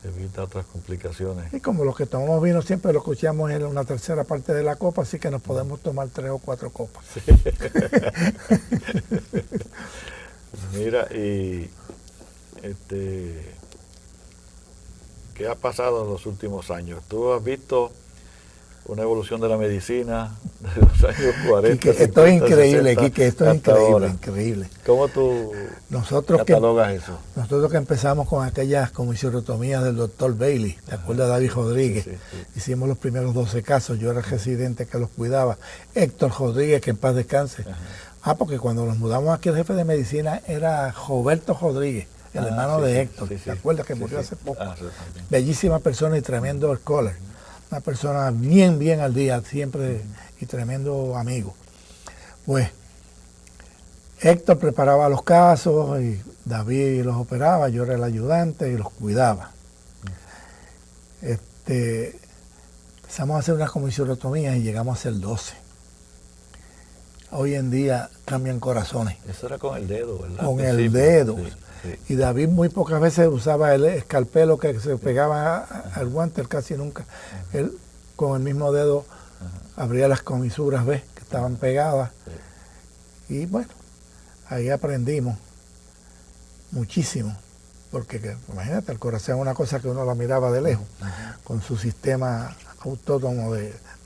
evita otras complicaciones. Y como los que tomamos vino siempre lo escuchamos en una tercera parte de la copa, así que nos podemos tomar 3 o 4 copas. Sí. Mira, y ¿qué ha pasado en los últimos años? ¿Tú has visto una evolución de la medicina de los años 40? Quique, esto es increíble, 60, Quique, esto es increíble. ¿Cómo tú catalogas eso? Nosotros que empezamos con aquellas comisionotomías del doctor Bailey, ¿te acuerdas de David Rodríguez? Sí. Hicimos los primeros 12 casos, yo era el residente que los cuidaba. Héctor Rodríguez, que en paz descanse. Porque cuando nos mudamos aquí el jefe de medicina era Roberto Rodríguez, el hermano de Héctor. ¿Te acuerdas que murió hace poco? Bellísima persona y tremendo scholar. Una persona bien al día, siempre, y tremendo amigo. Pues Héctor preparaba los casos y David los operaba, yo era el ayudante y los cuidaba. Empezamos a hacer unas comisionotomías y llegamos a hacer 12. Hoy en día cambian corazones. Eso era con el dedo, ¿verdad? Con el dedo. Sí. Y David muy pocas veces usaba el escalpelo que se pegaba al guante, él casi nunca. Él con el mismo dedo abría las comisuras, ¿ves? Que estaban pegadas. Sí. Y bueno, ahí aprendimos muchísimo. Porque imagínate, el corazón es una cosa que uno la miraba de lejos, con su sistema autónomo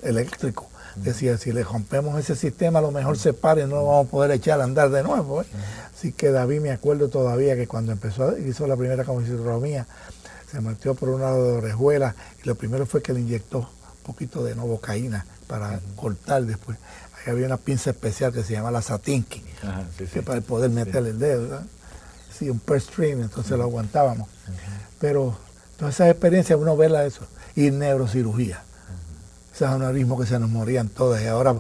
eléctrico. Decía, si le rompemos ese sistema, a lo mejor se para y no lo vamos a poder echar a andar de nuevo. Así que David, me acuerdo todavía que cuando hizo la primera comisiotomía, se metió por un lado de orejuela y lo primero fue que le inyectó un poquito de novocaína para cortar después. Ahí había una pinza especial que se llama la Satinski, que para poder meter el dedo, ¿verdad? Sí, un press string, entonces lo aguantábamos. Pero todas esas experiencias uno ve eso. Y neurocirugía. Esos aneurismos que se nos morían todas y ahora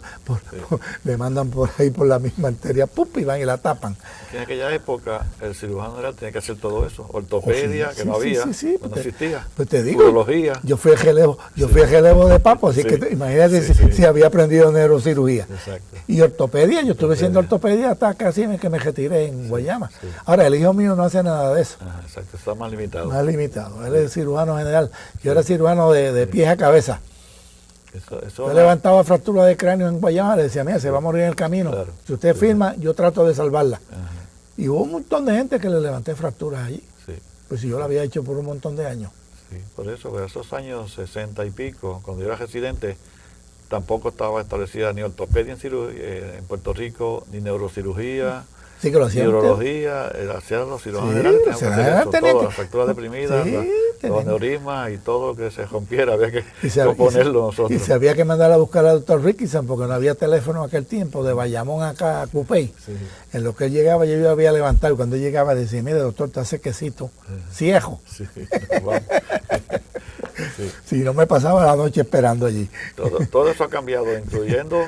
le mandan por ahí por la misma arteria, y van y la tapan. En aquella época el cirujano general tenía que hacer todo eso, ortopedia, que no había, no existía, pues te digo, urología. Yo fui el relevo de Papo, así que imagínate si había aprendido neurocirugía. Exacto. Y ortopedia, yo estuve haciendo ortopedia hasta casi que me retiré en Guayama. Sí. Ahora, el hijo mío no hace nada de eso. Exacto, está más limitado. Más limitado, él es cirujano general, yo era cirujano de pies a cabeza. Yo levantaba fractura de cráneo en Guayama, le decía, mira, se va a morir en el camino. Claro, si usted firma, yo trato de salvarla. Y hubo un montón de gente que le levanté fracturas allí. Sí. Pues si yo lo había hecho por un montón de años. Sí, por eso, pero esos años 60 y pico, cuando yo era residente, tampoco estaba establecida ni ortopedia en Puerto Rico, ni neurocirugía. Sí, que lo hacían. Neurología, hacían los cirujanos generales, las fracturas deprimidas, Los aneurismas y todo lo que se rompiera había que Y componerlo nosotros. Y se había que mandar a buscar al doctor Rickison porque no había teléfono en aquel tiempo, de Bayamón acá a Cupey. Sí. En lo que él llegaba yo lo había levantado y cuando él llegaba decía, mire doctor, está sequecito, ciego. Sí, vamos. Sí. Si no me pasaba la noche esperando allí. Todo eso ha cambiado, incluyendo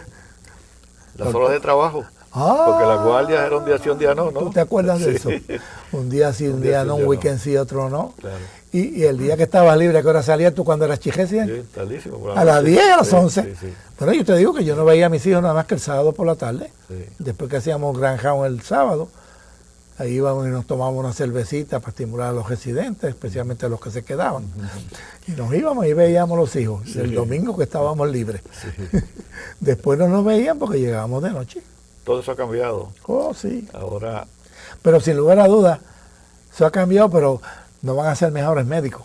las horas de trabajo. Ah, Porque las guardias eran un día sí, un día no, ¿no? ¿Tú te acuerdas de eso? Sí. Un día sí, un día no, un weekend sí, otro no. Claro. Y el día que estabas libre, ¿a qué hora salías tú cuando eras chijecien? Sí, tardísimo. Por A las 10, a las Sí, 11. Sí, sí. Bueno, yo te digo que yo no veía a mis hijos nada más que el sábado por la tarde. Sí. Después que hacíamos Grandhound el sábado, ahí íbamos y nos tomábamos una cervecita para estimular a los residentes, especialmente a los que se quedaban. Y nos íbamos y veíamos los hijos. Sí. El domingo que estábamos libres. Sí. Después no nos veían porque llegábamos de noche. Todo eso ha cambiado. Oh, sí. Ahora, Pero sin lugar a dudas, eso ha cambiado, pero no van a ser mejores médicos.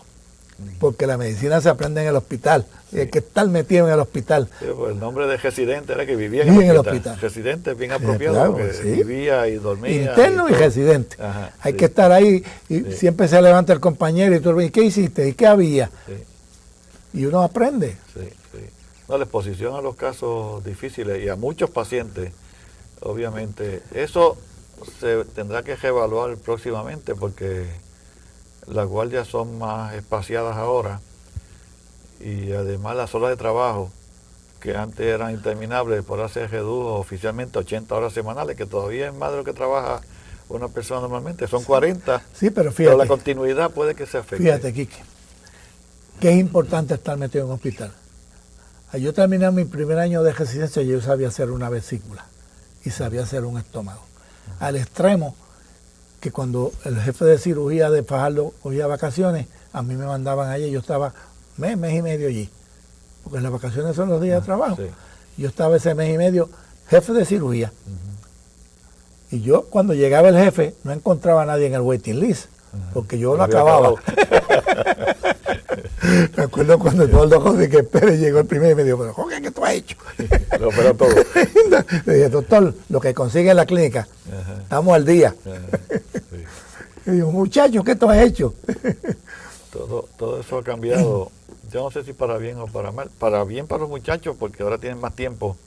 Porque la medicina se aprende en el hospital. Y hay que estar metido en el hospital. sí, pues el nombre de residente era que vivía Vive en el hospital. hospital. Residente bien apropiado, claro, porque sí. vivía y dormía. Interno y todo. residente. Ajá, Hay sí, que estar ahí y Sí. siempre se levanta el compañero y tú le dices, ¿qué hiciste? ¿Y qué había? sí, Y uno aprende. sí, sí. No, la exposición a los casos difíciles y a muchos pacientes, obviamente, eso se tendrá que reevaluar próximamente porque las guardias son más espaciadas ahora y además las horas de trabajo que antes eran interminables, por ahora se redujo oficialmente a 80 horas semanales, que todavía es más de lo que trabaja una persona normalmente, son 40, Sí, pero pero fíjate, la continuidad puede que se afecte. fíjate, Quique, que es importante estar metido en un hospital. Yo terminé mi primer año de residencia y yo sabía hacer una vesícula y sabía hacer un estómago. Al extremo que cuando el jefe de cirugía de Fajardo cogía vacaciones, a mí me mandaban allí, yo estaba mes y medio allí, porque las vacaciones son los días de trabajo. Sí. Yo estaba ese mes y medio jefe de cirugía. Y yo cuando llegaba el jefe no encontraba a nadie en el waiting list, porque yo lo Había acababa. acabado. Me acuerdo cuando Eduardo José que Pérez llegó el primero y me dijo, pero Jorge, ¿qué tú has hecho? Lo operó todo. Le dije, doctor, lo que consigue en la clínica, Ajá. estamos al día. Sí. Y digo, muchacho, ¿qué tú has hecho? Todo eso ha cambiado. Yo no sé si para bien o para mal. Para bien para los muchachos, porque ahora tienen más tiempo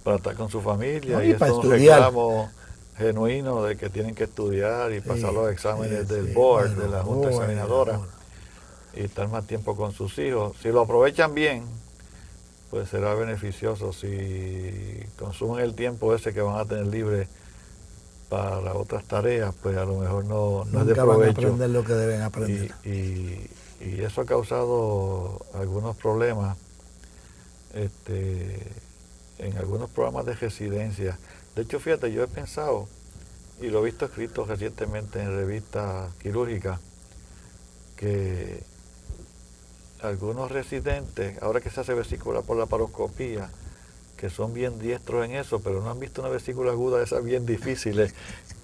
para estar con su familia. No, y y es para un estudiar. reclamo genuino de que tienen que estudiar y pasar los exámenes sí, del sí, board, bueno, de la Junta Examinadora, y estar más tiempo con sus hijos. Si lo aprovechan bien, pues será beneficioso. Si consumen el tiempo ese que van a tener libre para otras tareas, pues a lo mejor no es de Nunca van a provecho. aprender lo que deben aprender. Y eso ha causado algunos problemas en algunos programas de residencia. De hecho, fíjate, yo he pensado, y lo he visto escrito recientemente en revistas quirúrgicas, que algunos residentes, ahora que se hace vesícula por la paroscopía, que son bien diestros en eso, pero no han visto una vesícula aguda de esas bien difíciles,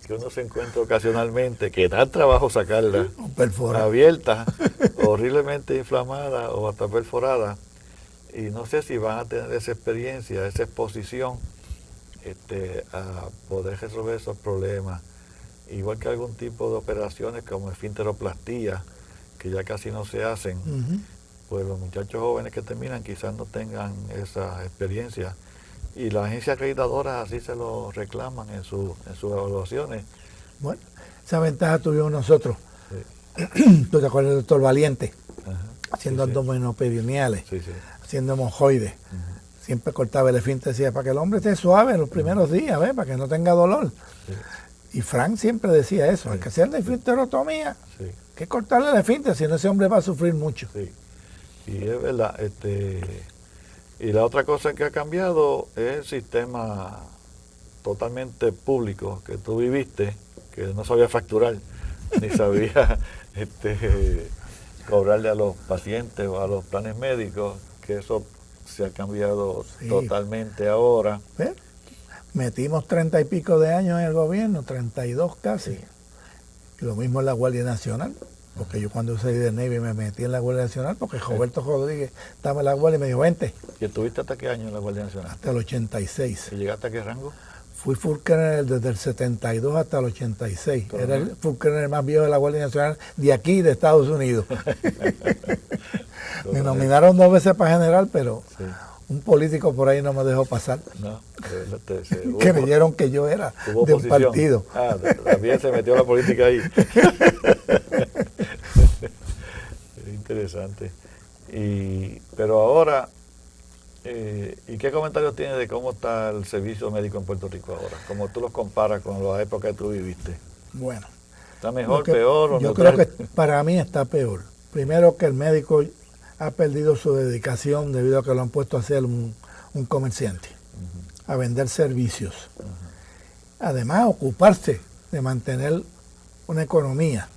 que uno se encuentra ocasionalmente, que da trabajo sacarla, Perfora. abierta, horriblemente inflamada o hasta perforada, y no sé si van a tener esa experiencia, esa exposición a poder resolver esos problemas, igual que algún tipo de operaciones como esfinteroplastía, que ya casi no se hacen. Ujú. Pues los muchachos jóvenes que terminan quizás no tengan esa experiencia, y las agencias acreditadoras así se lo reclaman en sus evaluaciones. Bueno, esa ventaja tuvimos nosotros. Sí. ¿Tú te acuerdas del doctor Valiente? Ajá. Haciendo Sí, sí. abdominoperineales, Sí, sí. haciendo hemorroides. Siempre cortaba el esfínter, decía, para que el hombre esté suave en los primeros días, ¿ves? Para que no tenga dolor. Sí. Y Frank siempre decía eso, hay que hacer la esfinterotomía, Sí. hay que cortarle el esfínter, si no ese hombre va a sufrir mucho. Sí, y es verdad. Y la otra cosa que ha cambiado es el sistema totalmente público que tú viviste, que no sabía facturar, ni sabía cobrarle a los pacientes o a los planes médicos, que eso se ha cambiado Sí. totalmente ahora. ¿Ves? Metimos 30 y pico de años en el gobierno, 32 casi. Y lo mismo en la Guardia Nacional, porque yo cuando salí de Navy me metí en la Guardia Nacional porque Roberto Rodríguez estaba en la Guardia y me dijo, vente, ¿Y estuviste hasta qué año en la Guardia Nacional? hasta el 86. ¿Y llegaste a qué rango? Fui full colonel desde el 72 hasta el 86. Coronel. Era el full colonel más viejo de la Guardia Nacional de aquí, de Estados Unidos. Me nominaron 2 veces para general, pero Sí. un político por ahí no me dejó pasar. No, Creyeron que yo era hubo de un oposición. partido. Ah, también se metió la política ahí. Es interesante. Pero ahora, ¿y qué comentarios tienes de cómo está el servicio médico en Puerto Rico ahora? Como tú los comparas con la época que tú viviste. Bueno, ¿Está mejor, que- peor o yo neutral? creo que para mí está peor. Primero que el médico ha perdido su dedicación debido a que lo han puesto a ser un comerciante, a vender servicios. Además, ocuparse de mantener una economía.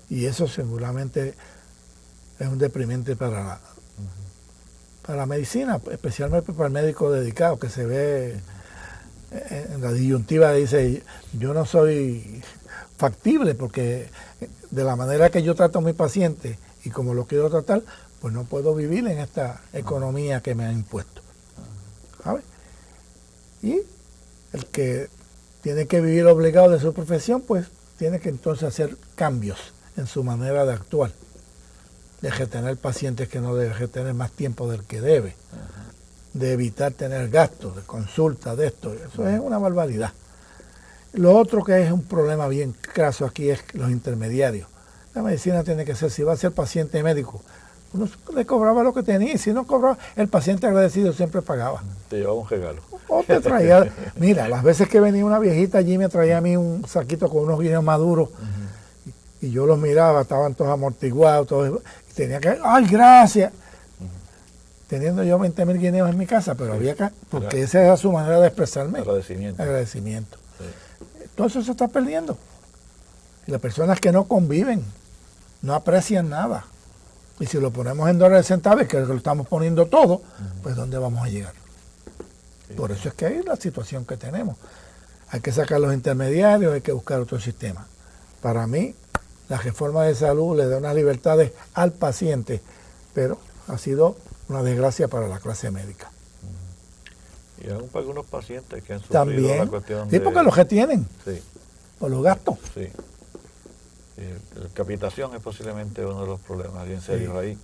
Y eso seguramente es un deprimente para la medicina, especialmente para el médico dedicado, que se ve en la disyuntiva, dice, yo no soy factible porque de la manera que yo trato a mis pacientes y como lo quiero tratar, pues no puedo vivir en esta economía que me han impuesto. ¿Sabes? Y el que tiene que vivir obligado de su profesión, pues tiene que entonces hacer cambios en su manera de actuar, de retener pacientes que no debe retener más tiempo del que debe, de evitar tener gastos de consulta, de esto. Eso es una barbaridad. Lo otro que es un problema bien craso aquí es los intermediarios. La medicina tiene que ser, si va a ser paciente médico, uno le cobraba lo que tenía, y si no cobraba, el paciente agradecido siempre pagaba. Te llevaba un regalo. O te traía, mira, las veces que venía una viejita allí me traía a mí un saquito con unos guineos maduros, y yo los miraba, estaban todos amortiguados, todos, y tenía que, ¡ay, gracias! Teniendo yo 20.000 guineos en mi casa, pero había que, porque esa era su manera de expresarme. Agradecimiento. Agradecimiento. Sí. Todo eso se está perdiendo. Y las personas que no conviven, no aprecian nada. Y si lo ponemos en dólares centavos, que lo estamos poniendo todo, pues ¿dónde vamos a llegar? Sí. Por eso es que hay la situación que tenemos. Hay que sacar los intermediarios, hay que buscar otro sistema. Para mí, la reforma de salud le da unas libertades al paciente, pero ha sido una desgracia para la clase médica. Y aún para algunos pacientes que han sufrido la También, cuestión sí, de... porque los que tienen, Sí, por los gastos. sí. La capitación es posiblemente uno de los problemas bien serios Sí. ahí.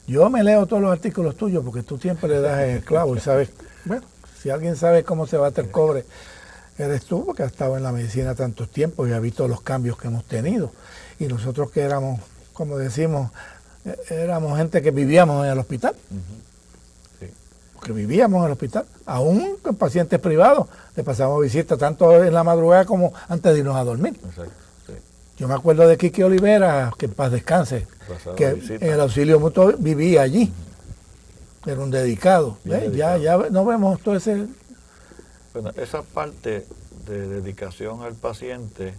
Yo me leo todos los artículos tuyos porque tú siempre le das el clavo y sabes, bueno, si alguien sabe cómo se bate el cobre, eres tú, porque has estado en la medicina tantos tiempos y has visto los cambios que hemos tenido. Y nosotros que éramos, como decimos, éramos gente que vivíamos en el hospital, Sí. porque vivíamos en el hospital, aún con pacientes privados, le pasamos visita tanto en la madrugada como antes de irnos a dormir. Exacto. Sí. Yo me acuerdo de Quique Olivera, que en paz descanse, Pasaba que visita. en el auxilio mutuo vivía allí. Era un dedicado. Bien ¿Ves? dedicado. Ya no vemos todo ese... Bueno, esa parte de dedicación al paciente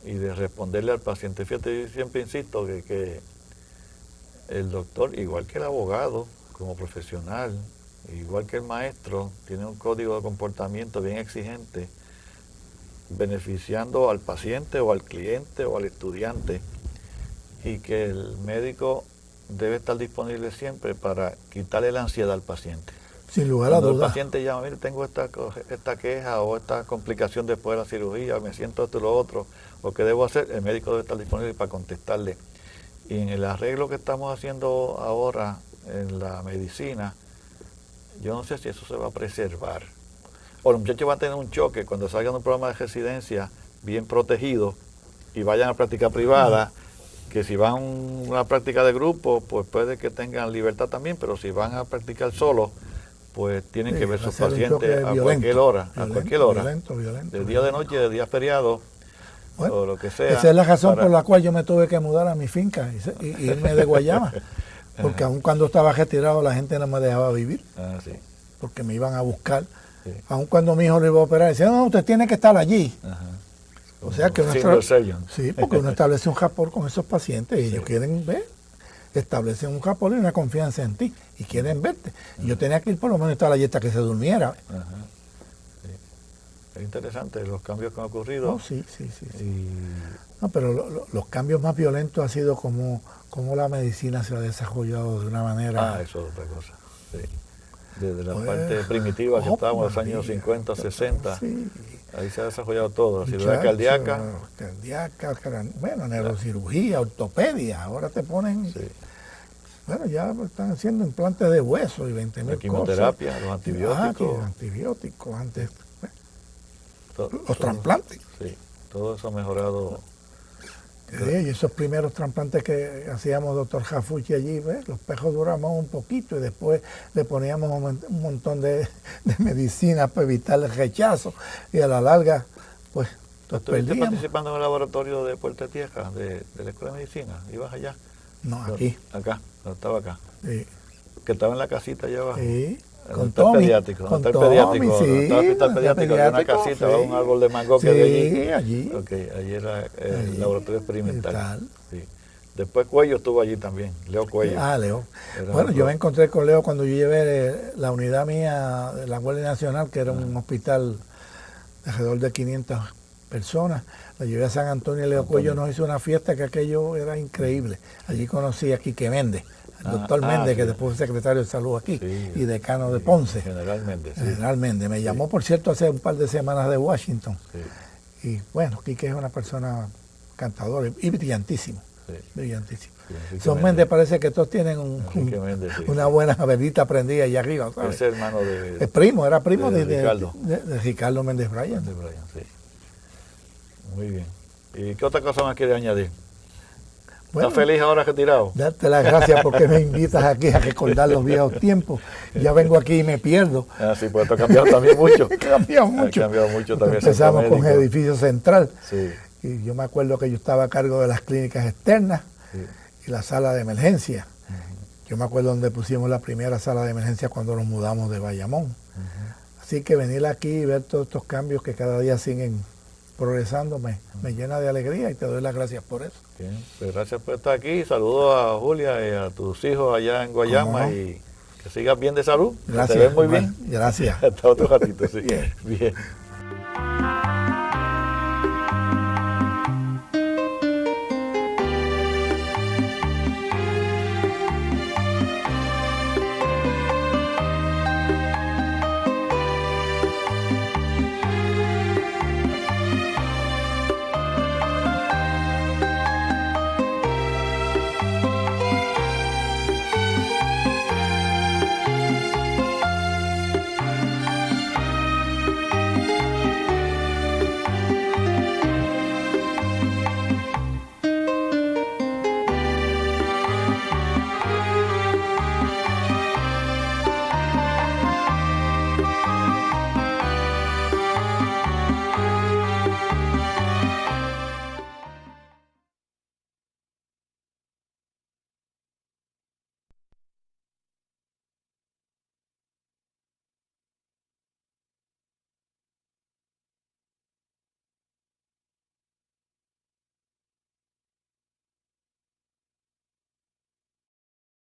y de responderle al paciente, fíjate, yo siempre insisto que el doctor, igual que el abogado, como profesional, igual que el maestro, tiene un código de comportamiento bien exigente, beneficiando al paciente o al cliente o al estudiante, y que el médico debe estar disponible siempre para quitarle la ansiedad al paciente. Sin lugar a Cuando el dudas. paciente llama, mire, tengo esta queja o esta complicación después de la cirugía, me siento esto y lo otro, o qué debo hacer, el médico debe estar disponible para contestarle. Y en el arreglo que estamos haciendo ahora en la medicina, yo no sé si eso se va a preservar. O los muchachos van a tener un choque cuando salgan de un programa de residencia bien protegido y vayan a práctica privada, que si van a una práctica de grupo, pues puede que tengan libertad también, pero si van a practicar solo, pues tienen que ver va sus ser un choque pacientes a violento, cualquier hora, violento, a cualquier hora, violento. de día de noche, de día feriado, Bueno, o lo que sea. esa es la razón para- por la cual yo me tuve que mudar a mi finca y irme de Guayama. Porque aun cuando estaba retirado la gente no me dejaba vivir, Ah, sí, porque me iban a buscar. sí. Aun cuando mi hijo lo iba a operar, decía, no, usted tiene que estar allí. Ajá. O sea que uno Single surgeon. sí, porque uno establece un rapport con esos pacientes y ellos quieren ver, establecen un rapport y una confianza en ti y quieren verte. Y yo tenía que ir por lo menos a estar allí hasta que se durmiera. Ajá. Sí. Es interesante los cambios que han ocurrido. No, sí. Y No, pero los cambios más violentos ha sido como la medicina se ha desarrollado de una manera. eso es otra cosa. Sí. desde la Pues, parte primitiva que estábamos en los años María, 50, 60. Sí. Ahí se ha desarrollado todo, la cirugía cardíaca. Bueno, neurocirugía, ortopedia, ahora te ponen, Sí. bueno, ya están haciendo implantes de hueso y 20.000 La cosas. quimioterapia, los antibióticos. Antibióticos, antes, to- los todo- trasplantes. Sí, todo eso ha mejorado. Y esos primeros trasplantes que hacíamos, doctor Jafuchi, allí, ¿ves? Los pejos duramos un poquito y después le poníamos un montón de medicinas para evitar el rechazo y a la larga, pues, los ¿Estuviste perdíamos. participando en el laboratorio de Puerto Tierra, de la Escuela de Medicina? ¿Ibas allá? No, aquí. Acá, estaba acá. Sí, Que estaba en la casita allá abajo. sí. En Con el hospital Tommy. pediátrico, Con hospital Tommy, pediátrico, sí. estaba el hospital el pediátrico, había una pediátrico, casita, sí. un árbol de mango que había allí. Sí, allí. Ok, allí era el Allí. laboratorio experimental. Tal. Sí. Después Cuello estuvo allí también, Leo Cuello. Ah, Leo. Era Bueno, otro. yo me encontré con Leo cuando yo llevé la unidad mía de la Guardia Nacional, que era un hospital de alrededor de 500 personas. La llevé a San Antonio y Leo Cuello nos hizo una fiesta que aquello era increíble. Allí conocí a Quique Méndez, el doctor Méndez, que sí. después fue secretario de salud aquí Sí, y decano de sí, Ponce. Generalmente, sí. General Méndez. Me llamó, por cierto, hace un par de semanas de Washington. Sí, Y bueno, Quique es una persona encantadora y brillantísimo. sí. Brillantísimo. Sí, Enrique Son Méndez parece que todos tienen Enrique Méndez, sí. una buena velita prendida allá arriba, ¿sabes? Ese hermano de Es primo, era primo de de Ricardo. de Ricardo Méndez Bryan. de Brian, sí. Muy bien. ¿Y qué otra cosa más quiere añadir? Bueno, ¿Estás feliz ahora retirado? darte las gracias porque me invitas aquí a recordar los viejos tiempos. Ya vengo aquí y me pierdo. Ah, sí, pues esto ha cambiado también mucho. Ha cambiado mucho. Ha cambiado mucho también. Empezamos el con centro el médico. edificio central. Sí, Y yo me acuerdo que yo estaba a cargo de las clínicas externas sí. y la sala de emergencia. Yo me acuerdo donde pusimos la primera sala de emergencia cuando nos mudamos de Bayamón. Así que venir aquí y ver todos estos cambios que cada día siguen progresando me llena de alegría y te doy las gracias por eso. Bien, pues gracias por estar aquí. Saludos a Julia y a tus hijos allá en Guayama no. y que sigas bien de salud. que Gracias. te ves muy bien. Gracias. Hasta otro ratito, sí. Bien. Bien.